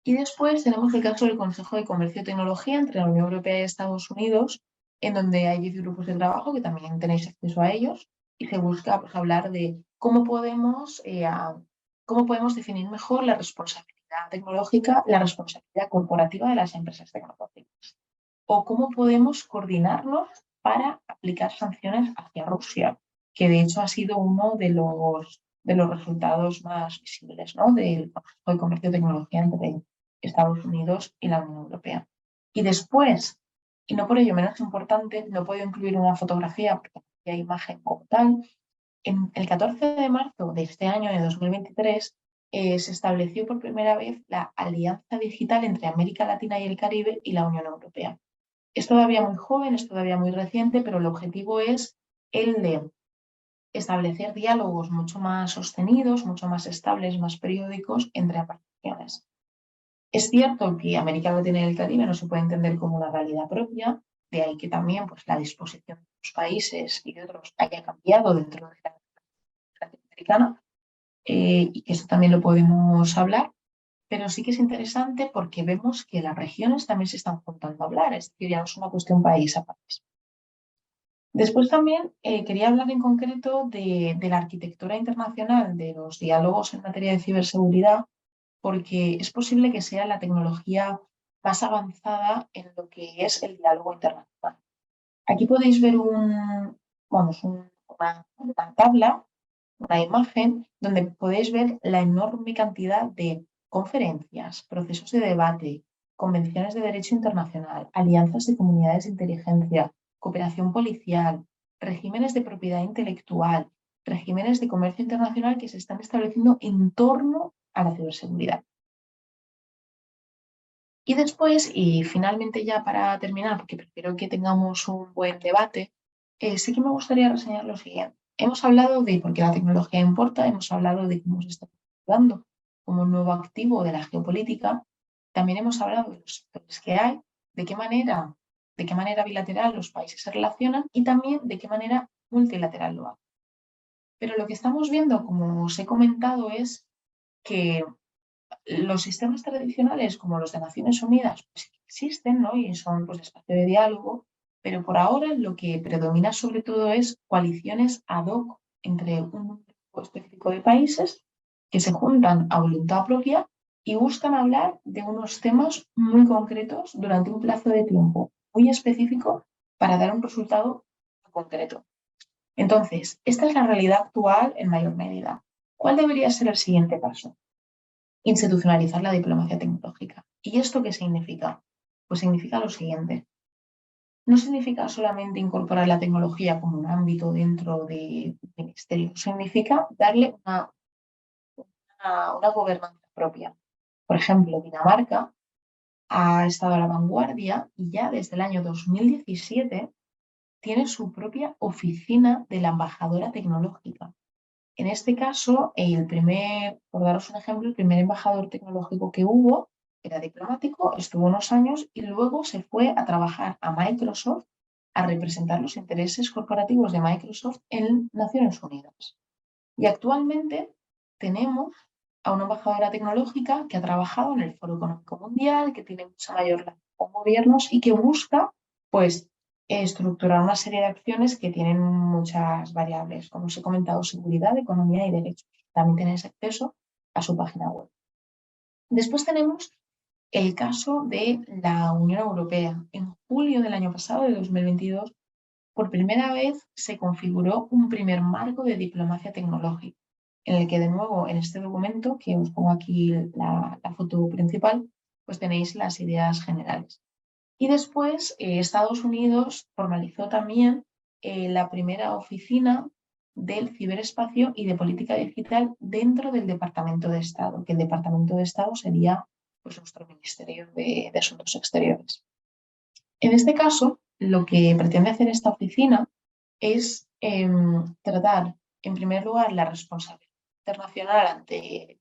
Y después tenemos el caso del Consejo de Comercio y Tecnología entre la Unión Europea y Estados Unidos, en donde hay 10 grupos de trabajo que también tenéis acceso a ellos y se busca pues, hablar de cómo podemos definir mejor la responsabilidad tecnológica la responsabilidad corporativa de las empresas tecnológicas. O cómo podemos coordinarnos para aplicar sanciones hacia Rusia, que de hecho ha sido uno de los resultados más visibles, ¿no?, del Consejo de Comercio y Tecnología entre Estados Unidos y la Unión Europea. Y después, y no por ello menos importante, no puedo incluir una fotografía porque no hay imagen como tal. El 14 de marzo de este año, de 2023, se estableció por primera vez la Alianza Digital entre América Latina y el Caribe y la Unión Europea. Es todavía muy joven, es todavía muy reciente, pero el objetivo es el de establecer diálogos mucho más sostenidos, mucho más estables, más periódicos entre ambas regiones. Es cierto que América Latina y el Caribe no se puede entender como una realidad propia, de ahí que también pues, la disposición de los países y de otros haya cambiado dentro de la Federación Americana, y que eso también lo podemos hablar, pero sí que es interesante porque vemos que las regiones también se están juntando a hablar, es decir, ya no es una cuestión país a país. Después también quería hablar en concreto de la arquitectura internacional de los diálogos en materia de ciberseguridad, porque es posible que sea la tecnología más avanzada en lo que es el diálogo internacional. Aquí podéis ver una tabla, una imagen, donde podéis ver la enorme cantidad de conferencias, procesos de debate, convenciones de derecho internacional, alianzas de comunidades de inteligencia, cooperación policial, regímenes de propiedad intelectual, regímenes de comercio internacional que se están estableciendo en torno a la ciberseguridad. Y después, y finalmente ya para terminar, porque prefiero que tengamos un buen debate, sí que me gustaría reseñar lo siguiente. Hemos hablado de por qué la tecnología importa, hemos hablado de cómo se está dando como un nuevo activo de la geopolítica, también hemos hablado de los sectores que hay, de qué manera bilateral los países se relacionan y también de qué manera multilateral lo hacen. Pero lo que estamos viendo, como os he comentado, es que los sistemas tradicionales como los de Naciones Unidas pues, existen, ¿no?, y son pues, espacio de diálogo, pero por ahora lo que predomina sobre todo es coaliciones ad hoc entre un grupo específico de países que se juntan a voluntad propia y buscan hablar de unos temas muy concretos durante un plazo de tiempo muy específico para dar un resultado concreto. Entonces, esta es la realidad actual en mayor medida. ¿Cuál debería ser el siguiente paso? Institucionalizar la diplomacia tecnológica. ¿Y esto qué significa? Pues significa lo siguiente. No significa solamente incorporar la tecnología como un ámbito dentro del ministerio, significa darle una gobernanza propia. Por ejemplo, Dinamarca ha estado a la vanguardia y ya desde el año 2017 tiene su propia oficina de la embajadora tecnológica. En este caso, por daros un ejemplo, el primer embajador tecnológico que hubo era diplomático, estuvo unos años y luego se fue a trabajar a Microsoft a representar los intereses corporativos de Microsoft en Naciones Unidas. Y actualmente tenemos a una embajadora tecnológica que ha trabajado en el Foro Económico Mundial, que tiene mucha mayor relación con gobiernos y que busca, pues, estructurar una serie de acciones que tienen muchas variables, como os he comentado, seguridad, economía y derechos. También tenéis acceso a su página web. Después tenemos el caso de la Unión Europea. En julio del año pasado, de 2022, por primera vez se configuró un primer marco de diplomacia tecnológica, en el que de nuevo en este documento, que os pongo aquí la foto principal, pues tenéis las ideas generales. Y después Estados Unidos formalizó también la primera oficina del ciberespacio y de política digital dentro del Departamento de Estado, que el Departamento de Estado sería pues, nuestro Ministerio de Asuntos Exteriores. En este caso, lo que pretende hacer esta oficina es tratar, en primer lugar, la responsabilidad internacional ante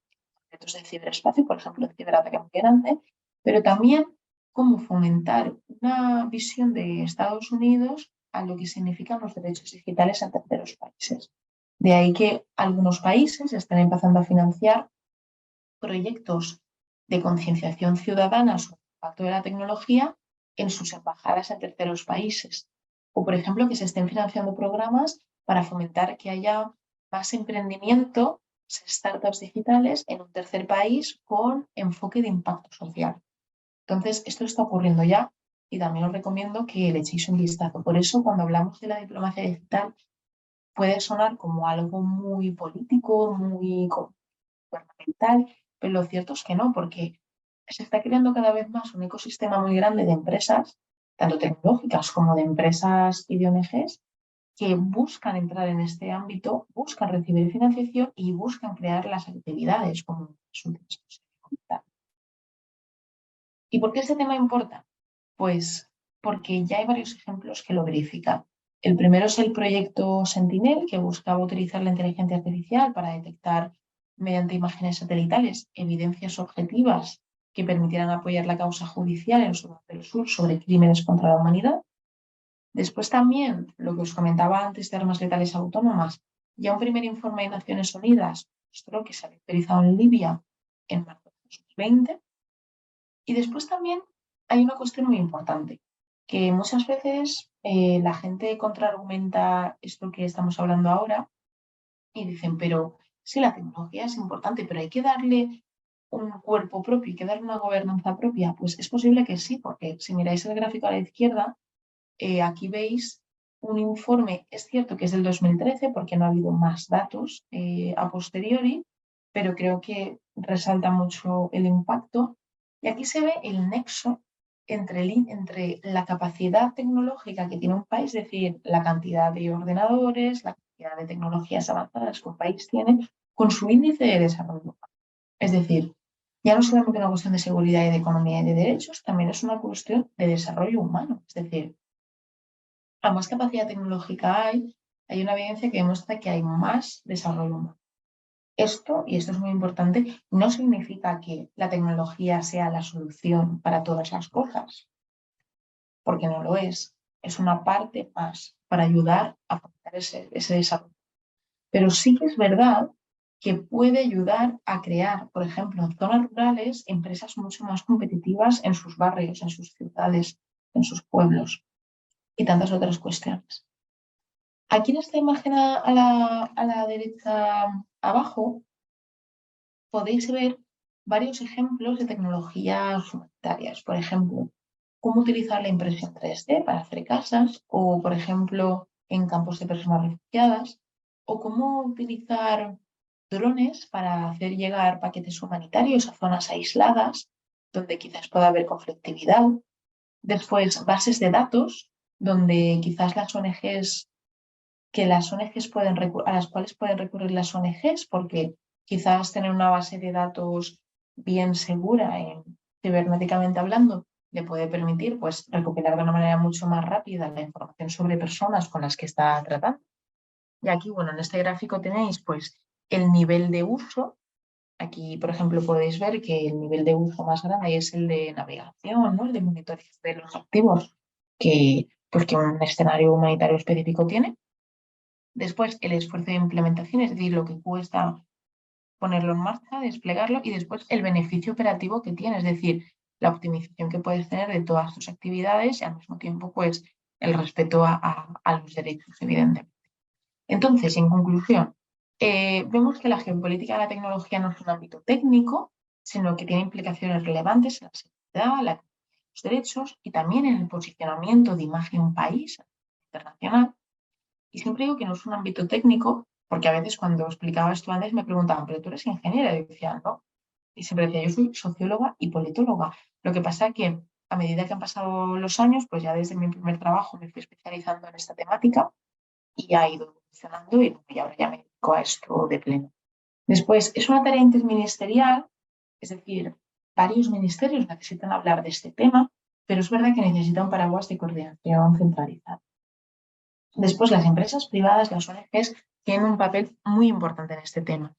retos del ciberespacio, por ejemplo, el ciberataque migrante, pero también cómo fomentar una visión de Estados Unidos a lo que significan los derechos digitales en terceros países. De ahí que algunos países están empezando a financiar proyectos de concienciación ciudadana sobre el impacto de la tecnología en sus embajadas en terceros países. O, por ejemplo, que se estén financiando programas para fomentar que haya más emprendimiento startups digitales en un tercer país con enfoque de impacto social. Entonces, esto está ocurriendo ya y también os recomiendo que le echéis un vistazo. Por eso, cuando hablamos de la diplomacia digital, puede sonar como algo muy político, muy gubernamental, pero lo cierto es que no, porque se está creando cada vez más un ecosistema muy grande de empresas, tanto tecnológicas como de empresas y de ONGs, que buscan entrar en este ámbito, buscan recibir financiación y buscan crear las actividades como las últimas que os he comentado. ¿Y por qué este tema importa? Pues porque ya hay varios ejemplos que lo verifican. El primero es el proyecto Sentinel, que buscaba utilizar la inteligencia artificial para detectar mediante imágenes satelitales evidencias objetivas que permitieran apoyar la causa judicial en Sudán del Sur sobre crímenes contra la humanidad. Después también, lo que os comentaba antes de armas letales autónomas, ya un primer informe de Naciones Unidas mostró que se había utilizado en Libia en marzo de 2020. Y después también hay una cuestión muy importante, que muchas veces la gente contraargumenta esto que estamos hablando ahora y dicen, pero sí, la tecnología es importante, pero hay que darle un cuerpo propio, hay que darle una gobernanza propia. Pues es posible que sí, porque si miráis el gráfico a la izquierda, aquí veis un informe, es cierto que es del 2013 porque no ha habido más datos a posteriori, pero creo que resalta mucho el impacto. Y aquí se ve el nexo entre la capacidad tecnológica que tiene un país, es decir, la cantidad de ordenadores, la cantidad de tecnologías avanzadas que un país tiene, con su índice de desarrollo. Es decir, ya no solamente una cuestión de seguridad y de economía y de derechos, también es una cuestión de desarrollo humano. Es decir, a más capacidad tecnológica hay una evidencia que demuestra que hay más desarrollo humano. Esto, y esto es muy importante, no significa que la tecnología sea la solución para todas las cosas, porque no lo es. Es una parte más para ayudar a fomentar ese desarrollo. Pero sí que es verdad que puede ayudar a crear, por ejemplo, en zonas rurales, empresas mucho más competitivas en sus barrios, en sus ciudades, en sus pueblos y tantas otras cuestiones. Aquí en esta imagen a la derecha abajo podéis ver varios ejemplos de tecnologías humanitarias. Por ejemplo, cómo utilizar la impresión 3D para hacer casas o, por ejemplo, en campos de personas refugiadas, o cómo utilizar drones para hacer llegar paquetes humanitarios a zonas aisladas donde quizás pueda haber conflictividad. Después, bases de datos donde quizás las ONGs a las cuales pueden recurrir las ONGs, porque quizás tener una base de datos bien segura, cibernéticamente hablando, le puede permitir pues, recopilar de una manera mucho más rápida la información sobre personas con las que está tratando. Y aquí, bueno, en este gráfico tenéis pues, el nivel de uso. Aquí, por ejemplo, podéis ver que el nivel de uso más grande es el de navegación, ¿no? El de monitoreo de los activos pues, que un escenario humanitario específico tiene. Después, el esfuerzo de implementación, es decir, lo que cuesta ponerlo en marcha, desplegarlo, y después el beneficio operativo que tiene, es decir, la optimización que puedes tener de todas tus actividades y al mismo tiempo, pues, el respeto a los derechos, evidentemente. Entonces, en conclusión, vemos que la geopolítica de la tecnología no es un ámbito técnico, sino que tiene implicaciones relevantes en la seguridad, los derechos y también en el posicionamiento de imagen de un país internacional. Y siempre digo que no es un ámbito técnico, porque a veces cuando explicaba esto antes me preguntaban, pero tú eres ingeniera, y yo decía, no. Y siempre decía, yo soy socióloga y politóloga. Lo que pasa es que a medida que han pasado los años, pues ya desde mi primer trabajo me fui especializando en esta temática y ha ido evolucionando y ahora ya me dedico a esto de pleno. Después, es una tarea interministerial, es decir, varios ministerios necesitan hablar de este tema, pero es verdad que necesita un paraguas de coordinación centralizado. Después, las empresas privadas, las ONGs, tienen un papel muy importante en este tema.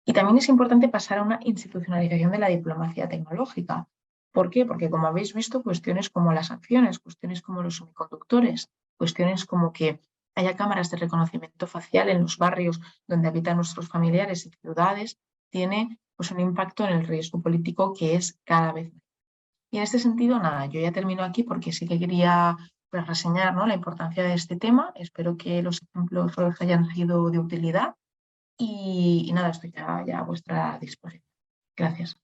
Y también es importante pasar a una institucionalización de la diplomacia tecnológica. ¿Por qué? Porque, como habéis visto, cuestiones como las sanciones, cuestiones como los semiconductores, cuestiones como que haya cámaras de reconocimiento facial en los barrios donde habitan nuestros familiares y ciudades, tiene pues, un impacto en el riesgo político que es cada vez mayor. Y en este sentido, nada, yo ya termino aquí porque sí que quería pues, reseñar, ¿no?, la importancia de este tema. Espero que los ejemplos os hayan sido de utilidad Y nada, estoy ya a vuestra disposición. Gracias.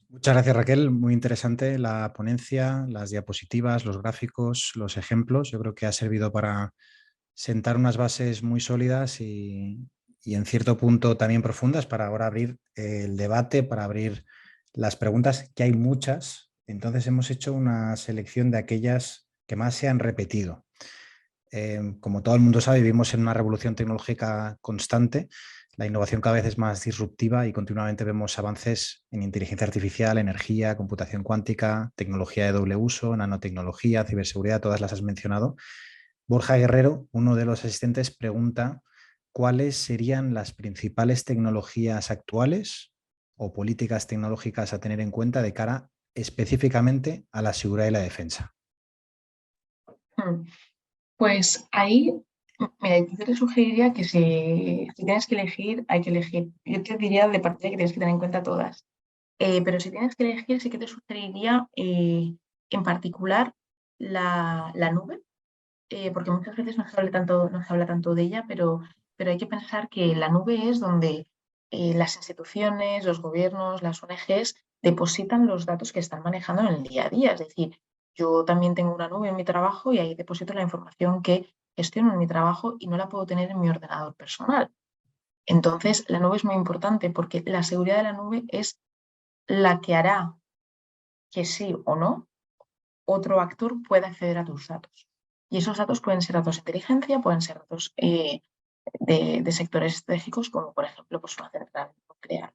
Muchas gracias, Raquel. Muy interesante la ponencia, las diapositivas, los gráficos, los ejemplos. Yo creo que ha servido para sentar unas bases muy sólidas y en cierto punto también profundas para ahora abrir el debate, para abrir las preguntas, que hay muchas. Entonces hemos hecho una selección de aquellas que más se han repetido. Como todo el mundo sabe, vivimos en una revolución tecnológica constante. La innovación cada vez es más disruptiva y continuamente vemos avances en inteligencia artificial, energía, computación cuántica, tecnología de doble uso, nanotecnología, ciberseguridad, todas las has mencionado. Borja Guerrero, uno de los asistentes, pregunta cuáles serían las principales tecnologías actuales o políticas tecnológicas a tener en cuenta de cara específicamente a la seguridad y la defensa. Hmm. Pues ahí, mira, yo te sugeriría que si tienes que elegir, hay que elegir. Yo te diría de partida que tienes que tener en cuenta todas. Pero si tienes que elegir, sí que te sugeriría en particular la nube, porque muchas veces no se habla tanto de ella, pero hay que pensar que la nube es donde las instituciones, los gobiernos, las ONGs depositan los datos que están manejando en el día a día. Es decir, yo también tengo una nube en mi trabajo y ahí deposito la información que gestiono en mi trabajo y no la puedo tener en mi ordenador personal. Entonces, la nube es muy importante porque la seguridad de la nube es la que hará que sí o no otro actor pueda acceder a tus datos. Y esos datos pueden ser datos de inteligencia, pueden ser datos de sectores estratégicos, como por ejemplo pues una central nuclear.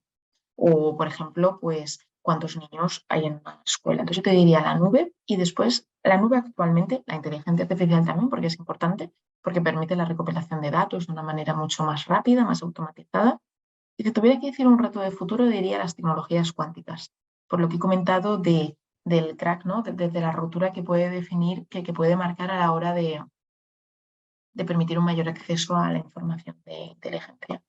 O, por ejemplo, pues cuántos niños hay en una escuela. Entonces yo te diría la nube y después la nube actualmente, la inteligencia artificial también, porque es importante, porque permite la recopilación de datos de una manera mucho más rápida, más automatizada. Y si tuviera que decir un reto de futuro, diría las tecnologías cuánticas, por lo que he comentado del crack, ¿no? De la ruptura que puede definir, que puede marcar a la hora de permitir un mayor acceso a la información de inteligencia.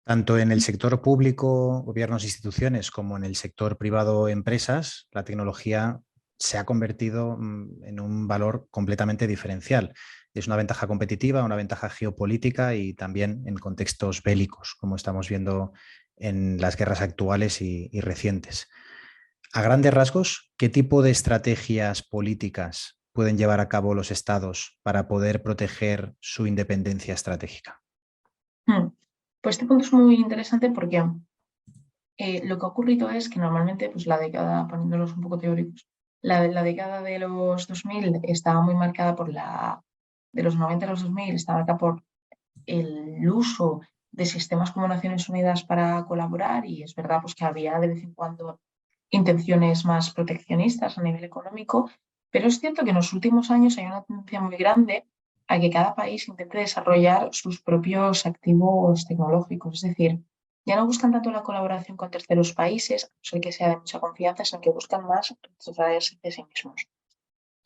Tanto en el sector público, gobiernos, instituciones, como en el sector privado, empresas, la tecnología se ha convertido en un valor completamente diferencial. Es una ventaja competitiva, una ventaja geopolítica y también en contextos bélicos, como estamos viendo en las guerras actuales y recientes. A grandes rasgos, ¿qué tipo de estrategias políticas pueden llevar a cabo los estados para poder proteger su independencia estratégica? Hmm. Pues este punto es muy interesante porque lo que ha ocurrido es que normalmente, pues la década, poniéndolos un poco teóricos, la década de los 2000 estaba muy marcada de los 90 a los 2000 estaba marcada por el uso de sistemas como Naciones Unidas para colaborar y es verdad pues que había de vez en cuando intenciones más proteccionistas a nivel económico, pero es cierto que en los últimos años hay una tendencia muy grande a que cada país intente desarrollar sus propios activos tecnológicos, es decir, ya no buscan tanto la colaboración con terceros países, a no ser que sea de mucha confianza, sino que buscan más traerse de sí mismos.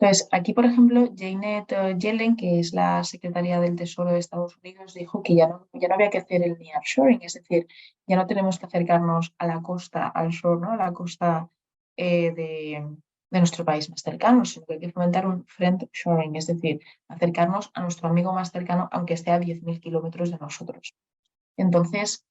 Entonces, aquí, por ejemplo, Janet Yellen, que es la secretaria del Tesoro de Estados Unidos, dijo que ya no había que hacer el nearshoring, es decir, ya no tenemos que acercarnos a la costa, al shore, ¿no? A la costa de nuestro país más cercano, sino que hay que fomentar un friendshoring, es decir, acercarnos a nuestro amigo más cercano, aunque esté a 10.000 kilómetros de nosotros. Entonces,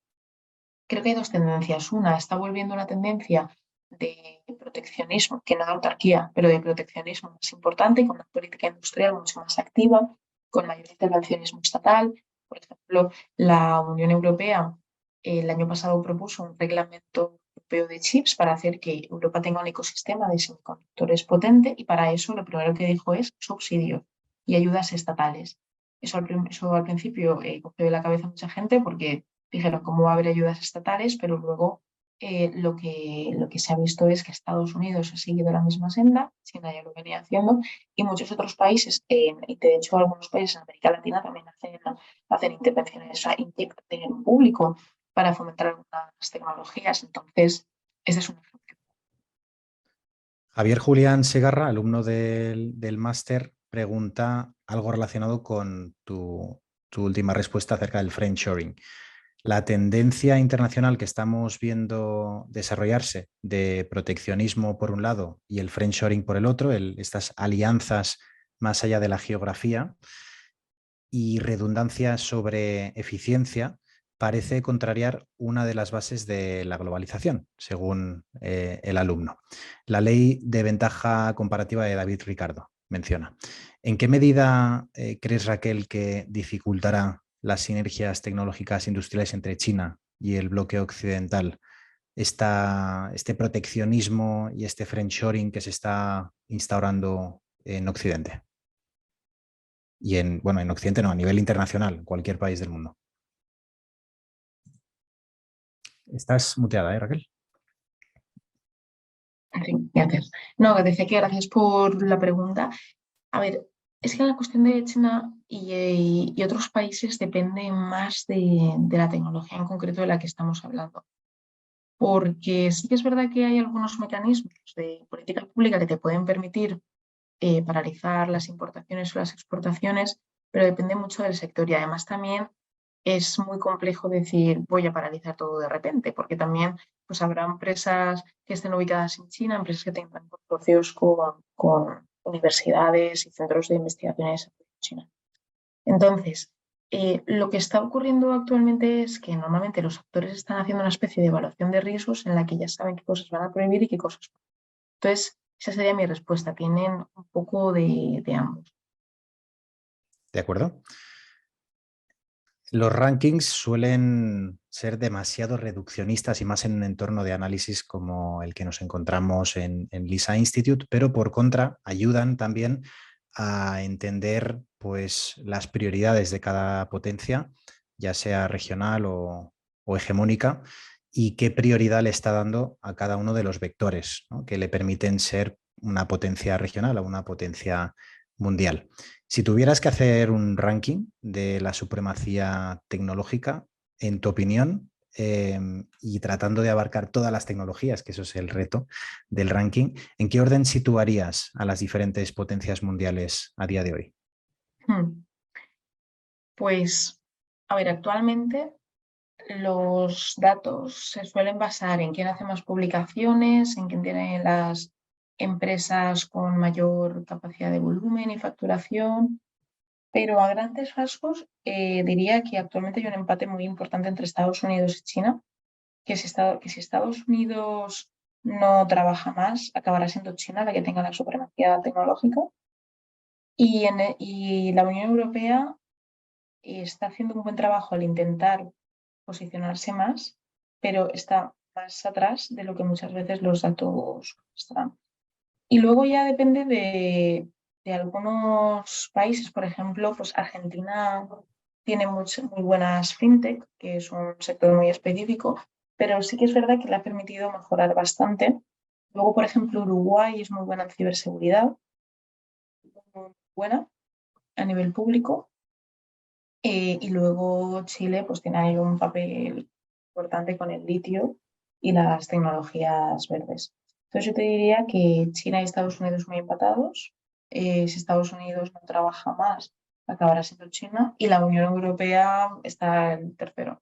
creo que hay dos tendencias. Una, está volviendo una tendencia de proteccionismo, que no de autarquía, pero de proteccionismo más importante, con una política industrial mucho más activa, con mayor intervencionismo estatal. Por ejemplo, la Unión Europea el año pasado propuso un reglamento europeo de chips para hacer que Europa tenga un ecosistema de semiconductores potente y para eso lo primero que dijo es subsidios y ayudas estatales. Eso al principio cogió de la cabeza a mucha gente porque dijeron cómo va a haber ayudas estatales, pero luego lo que se ha visto es que Estados Unidos ha seguido la misma senda, China ya lo venía haciendo, y muchos otros países, y de hecho algunos países en América Latina también hacen intervenciones, o sea, inyectan dinero público para fomentar algunas tecnologías. Entonces, ese es un ejemplo. Javier Julián Segarra, alumno del máster, pregunta algo relacionado con tu última respuesta acerca del friendshoring. La tendencia internacional que estamos viendo desarrollarse de proteccionismo por un lado y el friendshoring por el otro, estas alianzas más allá de la geografía, y redundancia sobre eficiencia parece contrariar una de las bases de la globalización, según el alumno. La ley de ventaja comparativa de David Ricardo menciona. ¿En qué medida crees, Raquel, que dificultará las sinergias tecnológicas industriales entre China y el bloque occidental este proteccionismo y este friendshoring que se está instaurando en Occidente? Y bueno, en Occidente no, a nivel internacional, en cualquier país del mundo. Estás muteada, Raquel? Sí, gracias. No, decía que gracias por la pregunta. A ver, es que la cuestión de China y otros países depende más de la tecnología en concreto de la que estamos hablando. Porque sí que es verdad que hay algunos mecanismos de política pública que te pueden permitir paralizar las importaciones o las exportaciones, pero depende mucho del sector y además también es muy complejo decir voy a paralizar todo de repente, porque también pues, habrá empresas que estén ubicadas en China, empresas que tengan consorcios con universidades y centros de investigaciones en China. Entonces, lo que está ocurriendo actualmente es que normalmente los actores están haciendo una especie de evaluación de riesgos en la que ya saben qué cosas van a prohibir y qué cosas no. Entonces, esa sería mi respuesta. Tienen un poco de ambos. ¿De acuerdo? Los rankings suelen ser demasiado reduccionistas y más en un entorno de análisis como el que nos encontramos en LISA Institute, pero por contra ayudan también a entender pues, las prioridades de cada potencia, ya sea regional o hegemónica, y qué prioridad le está dando a cada uno de los vectores, ¿no?, que le permiten ser una potencia regional o una potencia mundial. Si tuvieras que hacer un ranking de la supremacía tecnológica, en tu opinión, y tratando de abarcar todas las tecnologías, que eso es el reto del ranking, ¿en qué orden situarías a las diferentes potencias mundiales a día de hoy? Hmm. Pues, a ver, actualmente los datos se suelen basar en quién hace más publicaciones, en quién tiene las empresas con mayor capacidad de volumen y facturación, pero a grandes rasgos diría que actualmente hay un empate muy importante entre Estados Unidos y China, que si Estados Unidos no trabaja más, acabará siendo China la que tenga la supremacía tecnológica. Y la Unión Europea está haciendo un buen trabajo al intentar posicionarse más, pero está más atrás de lo que muchas veces los datos muestran. Y luego ya depende de algunos países, por ejemplo, pues Argentina tiene muy buenas fintech, que es un sector muy específico, pero sí que es verdad que le ha permitido mejorar bastante. Luego, por ejemplo, Uruguay es muy buena en ciberseguridad, muy buena a nivel público. Y luego Chile pues tiene ahí un papel importante con el litio y las tecnologías verdes. Entonces yo te diría que China y Estados Unidos muy empatados. Si Estados Unidos no trabaja más, acabará siendo China. Y la Unión Europea está en tercero.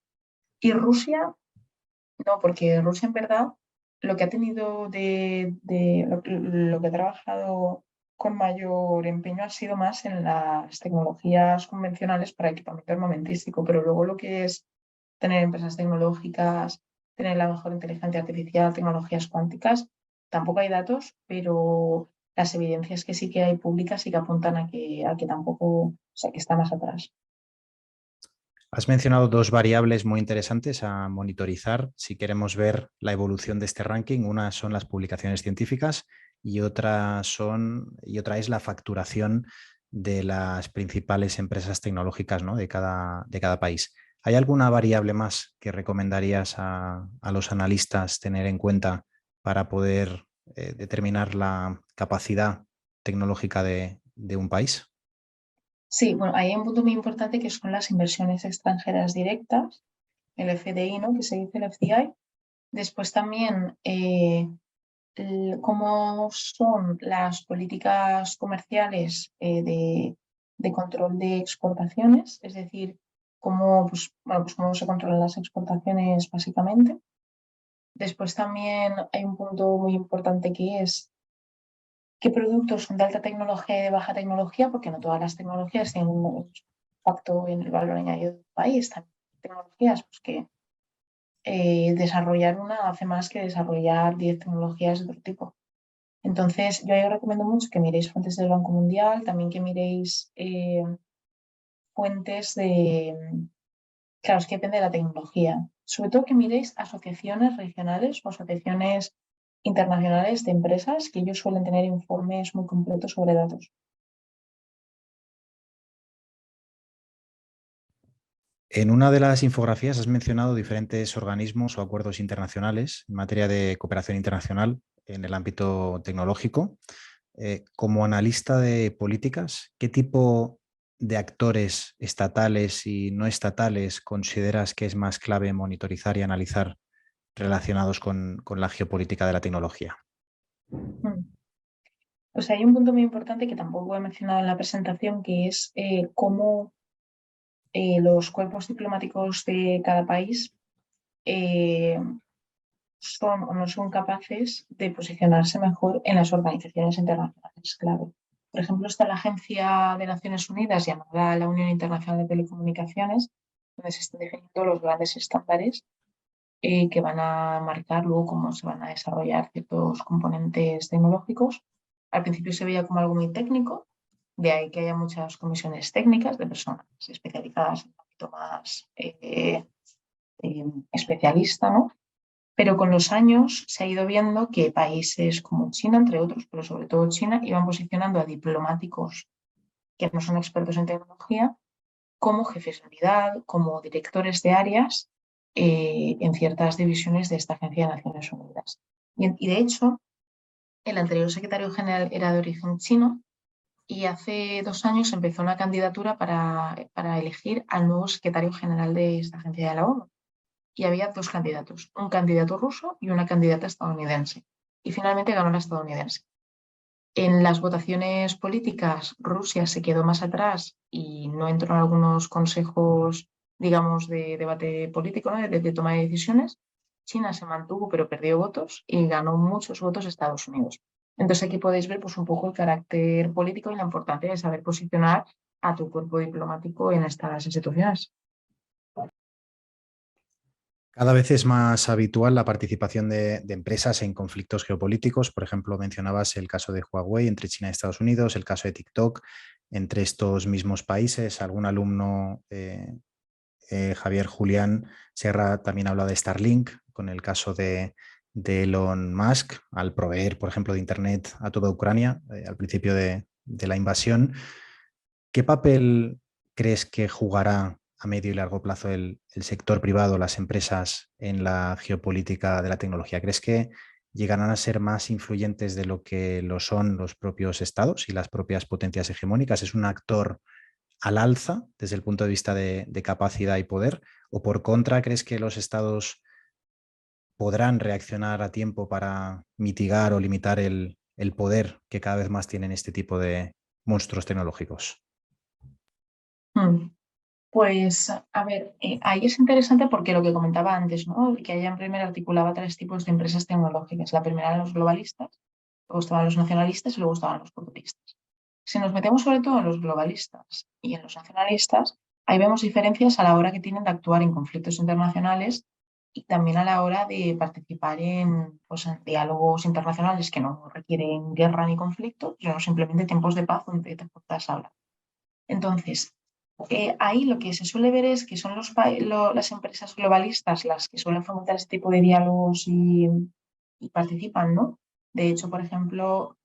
Y Rusia, no, porque Rusia en verdad lo que ha tenido lo que ha trabajado con mayor empeño ha sido más en las tecnologías convencionales para equipamiento armamentístico, pero luego lo que es tener empresas tecnológicas, tener la mejor inteligencia artificial, tecnologías cuánticas, tampoco hay datos, pero las evidencias que sí que hay públicas sí que apuntan a que tampoco, o sea, que está más atrás. Has mencionado dos variables muy interesantes a monitorizar si queremos ver la evolución de este ranking. Una son las publicaciones científicas y otra es la facturación de las principales empresas tecnológicas, ¿no?, de cada país. ¿Hay alguna variable más que recomendarías a los analistas tener en cuenta para poder determinar la capacidad tecnológica de un país? Sí, bueno, ahí hay un punto muy importante que son las inversiones extranjeras directas, el FDI, ¿no? Que se dice el FDI. Después también cómo son las políticas comerciales de control de exportaciones, es decir, cómo, pues, bueno, pues cómo se controlan las exportaciones básicamente. Después también hay un punto muy importante que es qué productos son de alta tecnología y de baja tecnología, porque no todas las tecnologías tienen impacto en el valor añadido del país. También tecnologías pues, que desarrollar una hace más que desarrollar 10 tecnologías de otro tipo. Entonces, yo ahí os recomiendo mucho que miréis fuentes del Banco Mundial, también que miréis fuentes de, claro, es que depende de la tecnología. Sobre todo que miréis asociaciones regionales o asociaciones internacionales de empresas que ellos suelen tener informes muy completos sobre datos. En una de las infografías has mencionado diferentes organismos o acuerdos internacionales en materia de cooperación internacional en el ámbito tecnológico. Como analista de políticas, ¿qué tipo de actores estatales y no estatales consideras que es más clave monitorizar y analizar relacionados con la geopolítica de la tecnología? Mm. Pues hay un punto muy importante que tampoco he mencionado en la presentación, que es cómo los cuerpos diplomáticos de cada país eh, son o no son capaces de posicionarse mejor en las organizaciones internacionales, claro. Por ejemplo, está la Agencia de Naciones Unidas llamada la Unión Internacional de Telecomunicaciones, donde se están definiendo los grandes estándares que van a marcar luego cómo se van a desarrollar ciertos componentes tecnológicos. Al principio se veía como algo muy técnico, de ahí que haya muchas comisiones técnicas de personas especializadas en un ámbito más especialista, ¿no? Pero con los años se ha ido viendo que países como China, entre otros, pero sobre todo China, iban posicionando a diplomáticos que no son expertos en tecnología como jefes de unidad, como directores de áreas en ciertas divisiones de esta Agencia de Naciones Unidas. Y de hecho, el anterior secretario general era de origen chino y hace 2 años empezó una candidatura para elegir al nuevo secretario general de esta agencia de la ONU. Y había dos candidatos, un candidato ruso y una candidata estadounidense. Y finalmente ganó la estadounidense. En las votaciones políticas, Rusia se quedó más atrás y no entró en algunos consejos, digamos, de debate político, ¿no? de toma de decisiones. China se mantuvo, pero perdió votos y ganó muchos votos Estados Unidos. Entonces aquí podéis ver pues, un poco el carácter político y la importancia de saber posicionar a tu cuerpo diplomático en estas instituciones. Cada vez es más habitual la participación de empresas en conflictos geopolíticos. Por ejemplo, mencionabas el caso de Huawei entre China y Estados Unidos, el caso de TikTok entre estos mismos países. Algún alumno, Javier Julián Serra, también habla de Starlink, con el caso de Elon Musk, al proveer, por ejemplo, de Internet a toda Ucrania al principio de la invasión. ¿Qué papel crees que jugará a medio y largo plazo el sector privado, las empresas en la geopolítica de la tecnología? ¿Crees que llegarán a ser más influyentes de lo que lo son los propios estados y las propias potencias hegemónicas? ¿Es un actor al alza desde el punto de vista de capacidad y poder? ¿O por contra, crees que los estados podrán reaccionar a tiempo para mitigar o limitar el poder que cada vez más tienen este tipo de monstruos tecnológicos? Hmm. Pues, a ver, ahí es interesante porque lo que comentaba antes, ¿no? Que Allan Primer articulaba tres tipos de empresas tecnológicas. La primera eran los globalistas, luego estaban los nacionalistas y luego estaban los populistas. Si nos metemos sobre todo en los globalistas y en los nacionalistas, ahí vemos diferencias a la hora que tienen de actuar en conflictos internacionales y también a la hora de participar en, pues, en diálogos internacionales que no requieren guerra ni conflicto, sino simplemente tiempos de paz donde te puedas hablar. Entonces, ahí lo que se suele ver es que son las empresas globalistas las que suelen fomentar este tipo de diálogos y participan, ¿no? De hecho, por ejemplo,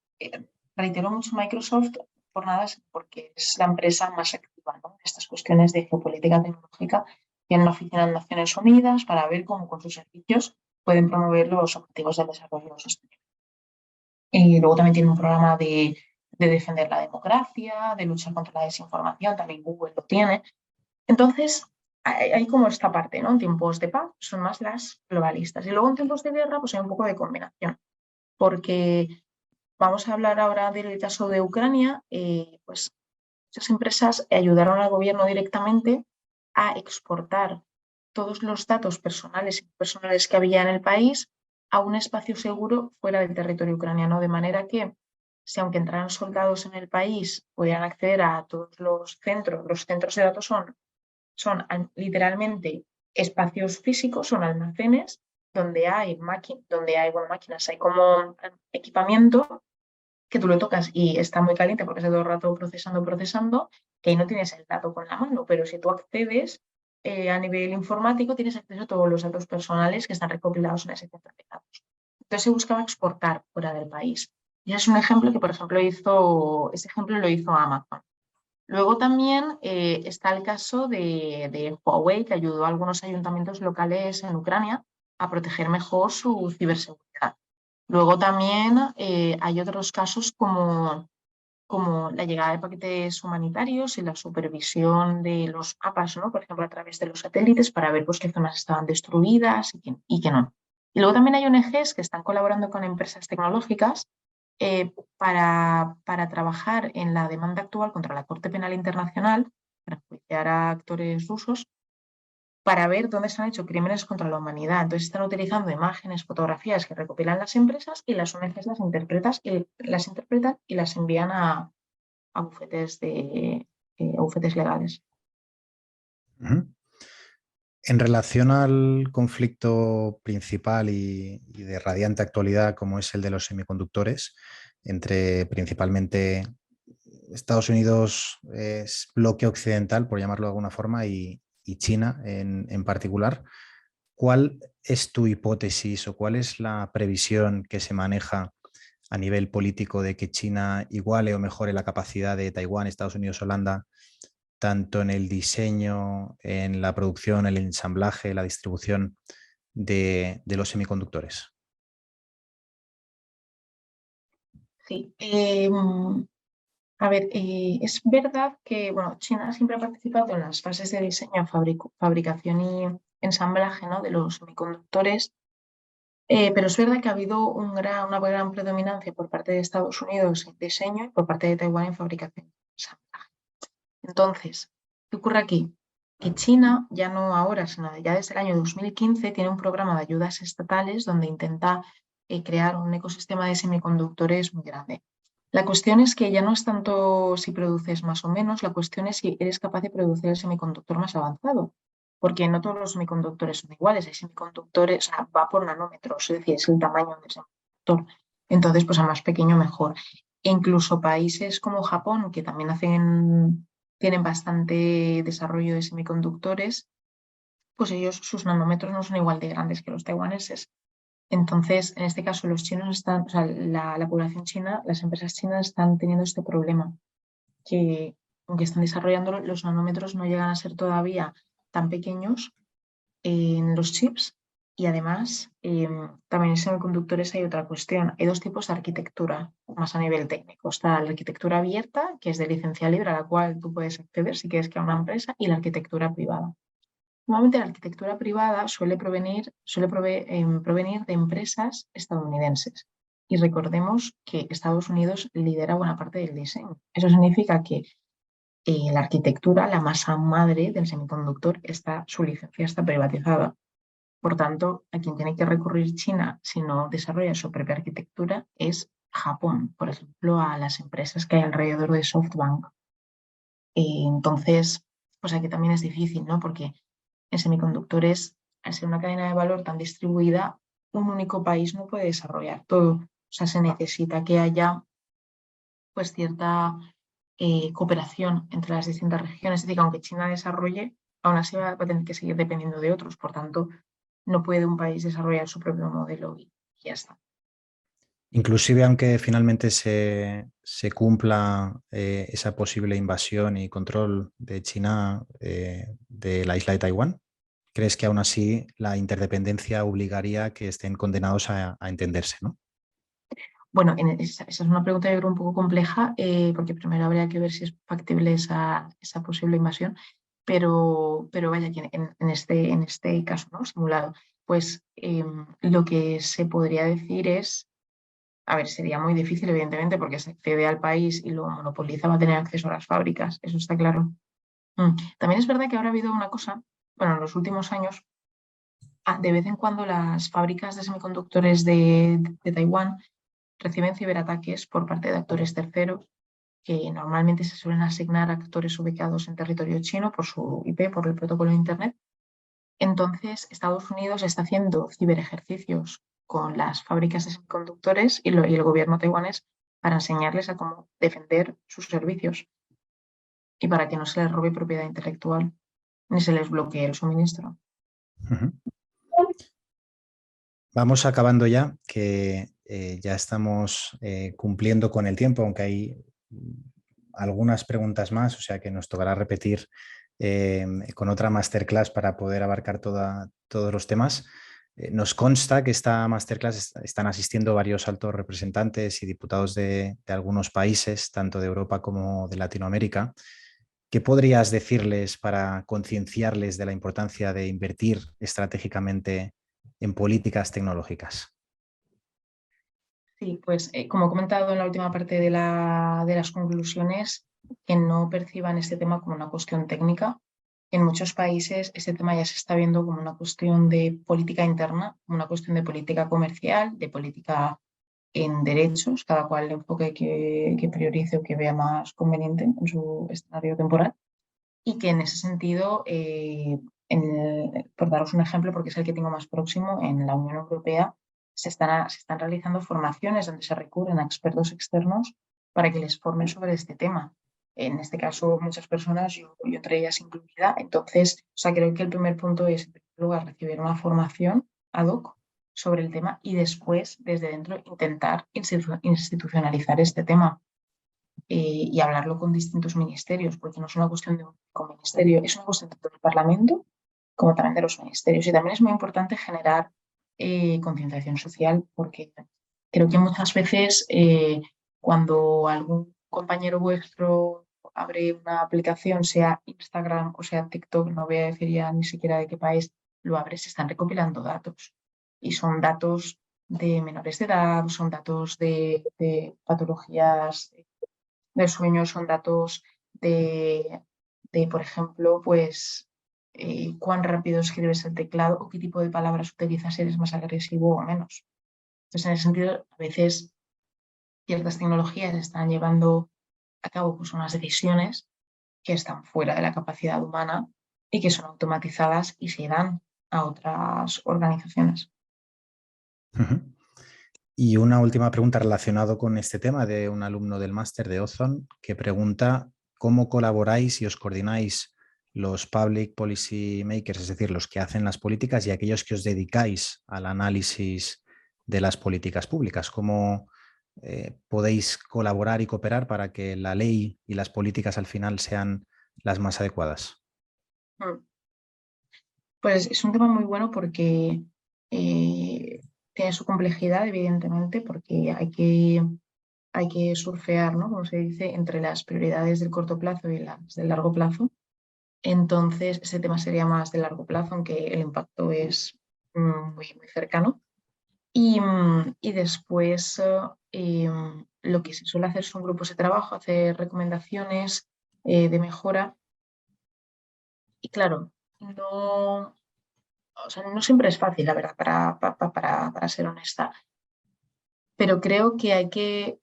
reitero mucho Microsoft por nada, porque es la empresa más activa, ¿no? En estas cuestiones de geopolítica tecnológica. Tiene una oficina en Naciones Unidas para ver cómo con sus servicios pueden promover los objetivos del desarrollo sostenible. Y luego también tiene un programa de defender la democracia, de luchar contra la desinformación, también Google lo tiene. Entonces, hay como esta parte, ¿no? En tiempos de paz son más las globalistas. Y luego en tiempos de guerra, pues hay un poco de combinación. Porque vamos a hablar ahora del caso de Ucrania, pues muchas empresas ayudaron al gobierno directamente a exportar todos los datos personales y personales que había en el país a un espacio seguro fuera del territorio ucraniano, de manera que si aunque entraran soldados en el país, pudieran acceder a todos los centros de datos son literalmente espacios físicos, son almacenes donde hay, máquinas, hay como equipamiento que tú lo tocas y está muy caliente porque está todo el rato procesando, que ahí no tienes el dato con la mano, pero si tú accedes a nivel informático, tienes acceso a todos los datos personales que están recopilados en ese centro de datos. Entonces se buscaba exportar fuera del país. Y ese es un ejemplo que, por ejemplo, ese ejemplo lo hizo Amazon. Luego también está el caso de Huawei, que ayudó a algunos ayuntamientos locales en Ucrania a proteger mejor su ciberseguridad. Luego también hay otros casos como la llegada de paquetes humanitarios y la supervisión de los mapas, ¿no? Por ejemplo, a través de los satélites para ver pues, qué zonas estaban destruidas y qué no. Y luego también hay ONGs que están colaborando con empresas tecnológicas para trabajar en la demanda actual contra la Corte Penal Internacional, para enjuiciar a actores rusos, para ver dónde se han hecho crímenes contra la humanidad. Entonces están utilizando imágenes, fotografías que recopilan las empresas y las ONGs las interpretan y las envían a bufetes legales. En relación al conflicto principal y de radiante actualidad como es el de los semiconductores, entre principalmente Estados Unidos, es bloque occidental, por llamarlo de alguna forma, y China en particular, ¿cuál es tu hipótesis o cuál es la previsión que se maneja a nivel político de que China iguale o mejore la capacidad de Taiwán, Estados Unidos, Holanda, tanto en el diseño, en la producción, el ensamblaje, la distribución de los semiconductores? Sí. A ver, es verdad que bueno, China siempre ha participado en las fases de diseño, fabricación y ensamblaje, ¿no? de los semiconductores, pero es verdad que ha habido una gran predominancia por parte de Estados Unidos en diseño y por parte de Taiwán en fabricación y ensamblaje. Entonces, ¿qué ocurre aquí? Que China, ya no ahora, sino ya desde el año 2015, tiene un programa de ayudas estatales donde intenta crear un ecosistema de semiconductores muy grande. La cuestión es que ya no es tanto si produces más o menos, la cuestión es si eres capaz de producir el semiconductor más avanzado, porque no todos los semiconductores son iguales, hay semiconductores, o sea, va por nanómetros, es decir, es el tamaño del semiconductor. Entonces, pues a más pequeño mejor. E incluso países como Japón, que también tienen bastante desarrollo de semiconductores, pues sus nanómetros no son igual de grandes que los taiwaneses. Entonces, en este caso, los chinos están, o sea, la población china, las empresas chinas están teniendo este problema, que aunque están desarrollando los nanómetros no llegan a ser todavía tan pequeños en los chips y además también en semiconductores hay otra cuestión. Hay dos tipos de arquitectura, más a nivel técnico. Está la arquitectura abierta, que es de licencia libre, a la cual tú puedes acceder si quieres crear una empresa, y la arquitectura privada. Normalmente la arquitectura privada suele provenir de empresas estadounidenses. Y recordemos que Estados Unidos lidera buena parte del diseño. Eso significa que la arquitectura, la masa madre del semiconductor, su licencia está privatizada. Por tanto, a quien tiene que recurrir China si no desarrolla su propia arquitectura es Japón, por ejemplo, a las empresas que hay alrededor de SoftBank. Entonces, pues aquí también es difícil, ¿no? Porque en semiconductores, al ser una cadena de valor tan distribuida, un único país no puede desarrollar todo. O sea, se necesita que haya pues cierta cooperación entre las distintas regiones. Es decir, que aunque China desarrolle, aún así va a tener que seguir dependiendo de otros. Por tanto, no puede un país desarrollar su propio modelo y ya está. Inclusive aunque finalmente se cumpla esa posible invasión y control de China de la isla de Taiwán, ¿crees que aún así la interdependencia obligaría a que estén condenados a entenderse, ¿no? Bueno, esa es una pregunta yo creo un poco compleja, porque primero habría que ver si es factible esa posible invasión, pero vaya, que en este caso, ¿no? Simulado, pues lo que se podría decir es, a ver, sería muy difícil, evidentemente, porque se accede al país y lo monopoliza, va a tener acceso a las fábricas, eso está claro. También es verdad que ahora ha habido una cosa, bueno, en los últimos años, de vez en cuando las fábricas de semiconductores de Taiwán reciben ciberataques por parte de actores terceros que normalmente se suelen asignar a actores ubicados en territorio chino por su IP, por el protocolo de Internet. Entonces, Estados Unidos está haciendo ciberejercicios con las fábricas de semiconductores y el gobierno taiwanés para enseñarles a cómo defender sus servicios y para que no se les robe propiedad intelectual ni se les bloquee el suministro. Ujú. Vamos acabando ya, que ya estamos cumpliendo con el tiempo, aunque hay algunas preguntas más, o sea que nos tocará repetir con otra masterclass para poder abarcar todos los temas. Nos consta que esta masterclass están asistiendo varios altos representantes y diputados de algunos países, tanto de Europa como de Latinoamérica. ¿Qué podrías decirles para concienciarles de la importancia de invertir estratégicamente en políticas tecnológicas? Sí, pues como he comentado en la última parte de las conclusiones, que no perciban este tema como una cuestión técnica. En muchos países este tema ya se está viendo como una cuestión de política interna, como una cuestión de política comercial, de política en derechos, cada cual el enfoque que priorice o que vea más conveniente en su escenario temporal. Y que en ese sentido, por daros un ejemplo, porque es el que tengo más próximo, en la Unión Europea se están realizando formaciones donde se recurren a expertos externos para que les formen sobre este tema. En este caso, muchas personas, yo entre ellas incluida. Entonces, o sea, creo que el primer punto es, en primer lugar, recibir una formación ad hoc sobre el tema y después, desde dentro, intentar institucionalizar este tema y hablarlo con distintos ministerios, porque no es una cuestión de un único ministerio, es una cuestión tanto del Parlamento como también de los ministerios. Y también es muy importante generar concienciación social, porque creo que muchas veces cuando algún compañero vuestro abre una aplicación, sea Instagram o sea TikTok, no voy a decir ya ni siquiera de qué país, lo abre, se están recopilando datos. Y son datos de menores de edad, son datos de patologías del sueño, son datos por ejemplo, pues cuán rápido escribes el teclado o qué tipo de palabras utilizas, si eres más agresivo o menos. Entonces, en ese sentido, a veces ciertas tecnologías están llevando a cabo pues, unas decisiones que están fuera de la capacidad humana y que son automatizadas y se dan a otras organizaciones. Ujú. Y una última pregunta relacionada con este tema de un alumno del máster de Ozone que pregunta cómo colaboráis y os coordináis los public policy makers, es decir, los que hacen las políticas y aquellos que os dedicáis al análisis de las políticas públicas. ¿Cómo podéis colaborar y cooperar para que la ley y las políticas al final sean las más adecuadas? Mm. Pues es un tema muy bueno porque eh, tiene su complejidad, evidentemente, porque hay que surfear, ¿no? Como se dice, entre las prioridades del corto plazo y las del largo plazo. Entonces, ese tema sería más de largo plazo, aunque el impacto es muy cercano. Y después lo que se suele hacer son grupos de trabajo, hacer recomendaciones de mejora. Y claro, no, o sea, no siempre es fácil, la verdad, para ser honesta. Pero creo que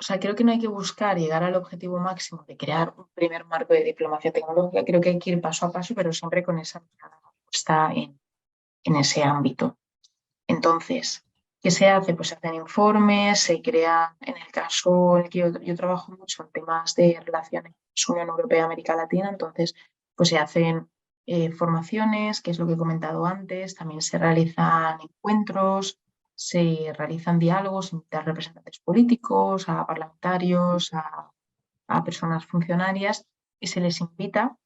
o sea, creo que no hay que buscar llegar al objetivo máximo de crear un primer marco de diplomacia tecnológica. Creo que hay que ir paso a paso, pero siempre con esa mirada puesta en ese ámbito. Entonces, ¿qué se hace? Pues se hacen informes, se crean, en el caso en el que yo trabajo mucho en temas de relaciones Unión Europea-América Latina, entonces, pues se hacen formaciones, que es lo que he comentado antes, también se realizan encuentros, se realizan diálogos, invitar representantes políticos, a parlamentarios, a personas funcionarias, y se les invita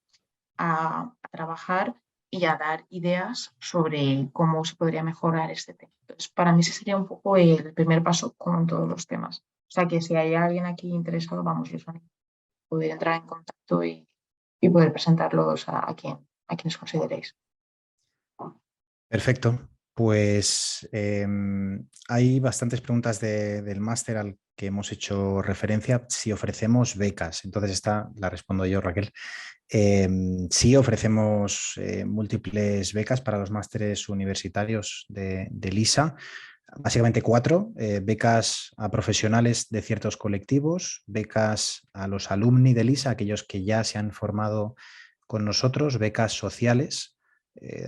a trabajar y a dar ideas sobre cómo se podría mejorar este tema. Entonces, para mí ese sería un poco el primer paso como en todos los temas. O sea que si hay alguien aquí interesado, vamos, yo soy poder entrar en contacto y poder presentarlos a quienes consideréis. Perfecto. Pues hay bastantes preguntas del máster al que hemos hecho referencia. Si ofrecemos becas, entonces esta la respondo yo, Raquel. Sí, ofrecemos múltiples becas para los másteres universitarios de LISA. básicamente 4, becas a profesionales de ciertos colectivos, becas a los alumni de LISA, aquellos que ya se han formado con nosotros, becas sociales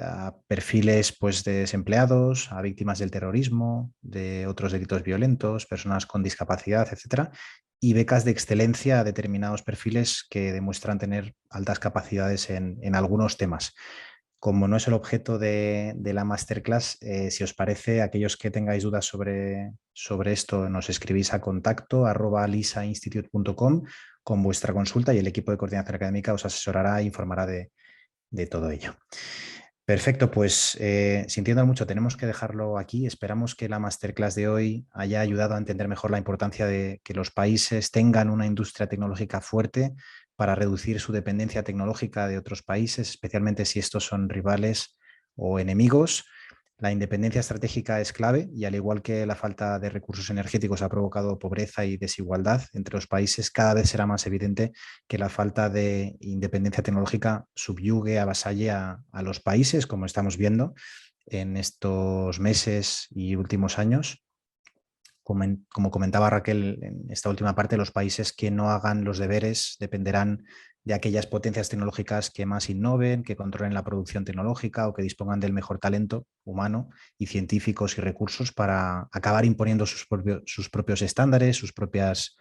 a perfiles pues, de desempleados, a víctimas del terrorismo, de otros delitos violentos, personas con discapacidad, etcétera, y becas de excelencia a determinados perfiles que demuestran tener altas capacidades en algunos temas. Como no es el objeto de la masterclass, si os parece, aquellos que tengáis dudas sobre esto, nos escribís a contacto@lisainstitute.com con vuestra consulta y el equipo de coordinación académica os asesorará e informará de todo ello. Perfecto, pues sintiendo mucho, tenemos que dejarlo aquí. Esperamos que la masterclass de hoy haya ayudado a entender mejor la importancia de que los países tengan una industria tecnológica fuerte para reducir su dependencia tecnológica de otros países, especialmente si estos son rivales o enemigos. La independencia estratégica es clave y al igual que la falta de recursos energéticos ha provocado pobreza y desigualdad entre los países, cada vez será más evidente que la falta de independencia tecnológica subyugue, avasalle a los países, como estamos viendo en estos meses y últimos años. Como comentaba Raquel en esta última parte, los países que no hagan los deberes dependerán de aquellas potencias tecnológicas que más innoven, que controlen la producción tecnológica o que dispongan del mejor talento humano y científicos y recursos para acabar imponiendo sus propios estándares, sus propias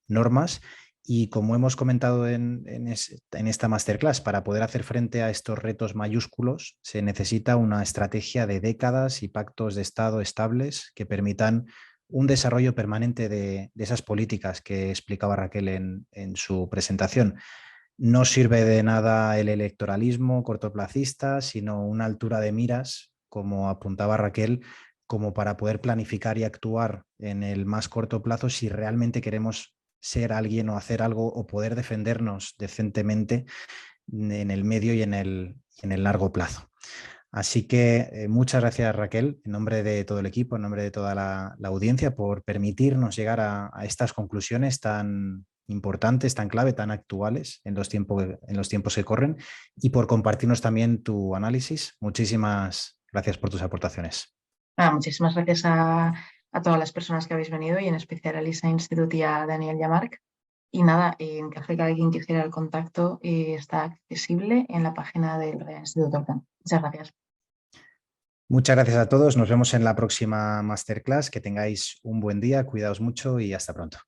normas. Y como hemos comentado en esta masterclass, para poder hacer frente a estos retos mayúsculos se necesita una estrategia de décadas y pactos de Estado estables que permitan un desarrollo permanente de esas políticas que explicaba Raquel en su presentación. No sirve de nada el electoralismo cortoplacista, sino una altura de miras, como apuntaba Raquel, como para poder planificar y actuar en el más corto plazo si realmente queremos ser alguien o hacer algo o poder defendernos decentemente en el medio y en el largo plazo. Así que muchas gracias Raquel, en nombre de todo el equipo, en nombre de toda la audiencia, por permitirnos llegar a estas conclusiones tan importantes, tan clave, tan actuales en los tiempos que corren y por compartirnos también tu análisis. Muchísimas gracias por tus aportaciones. Muchísimas gracias a todas las personas que habéis venido y en especial a Lisa Institute y a Daniel Yamark. Y nada, en caso de que alguien quisiera el contacto, está accesible en la página del Real Instituto Elcano. Muchas gracias. Muchas gracias a todos. Nos vemos en la próxima masterclass. Que tengáis un buen día, cuidaos mucho y hasta pronto.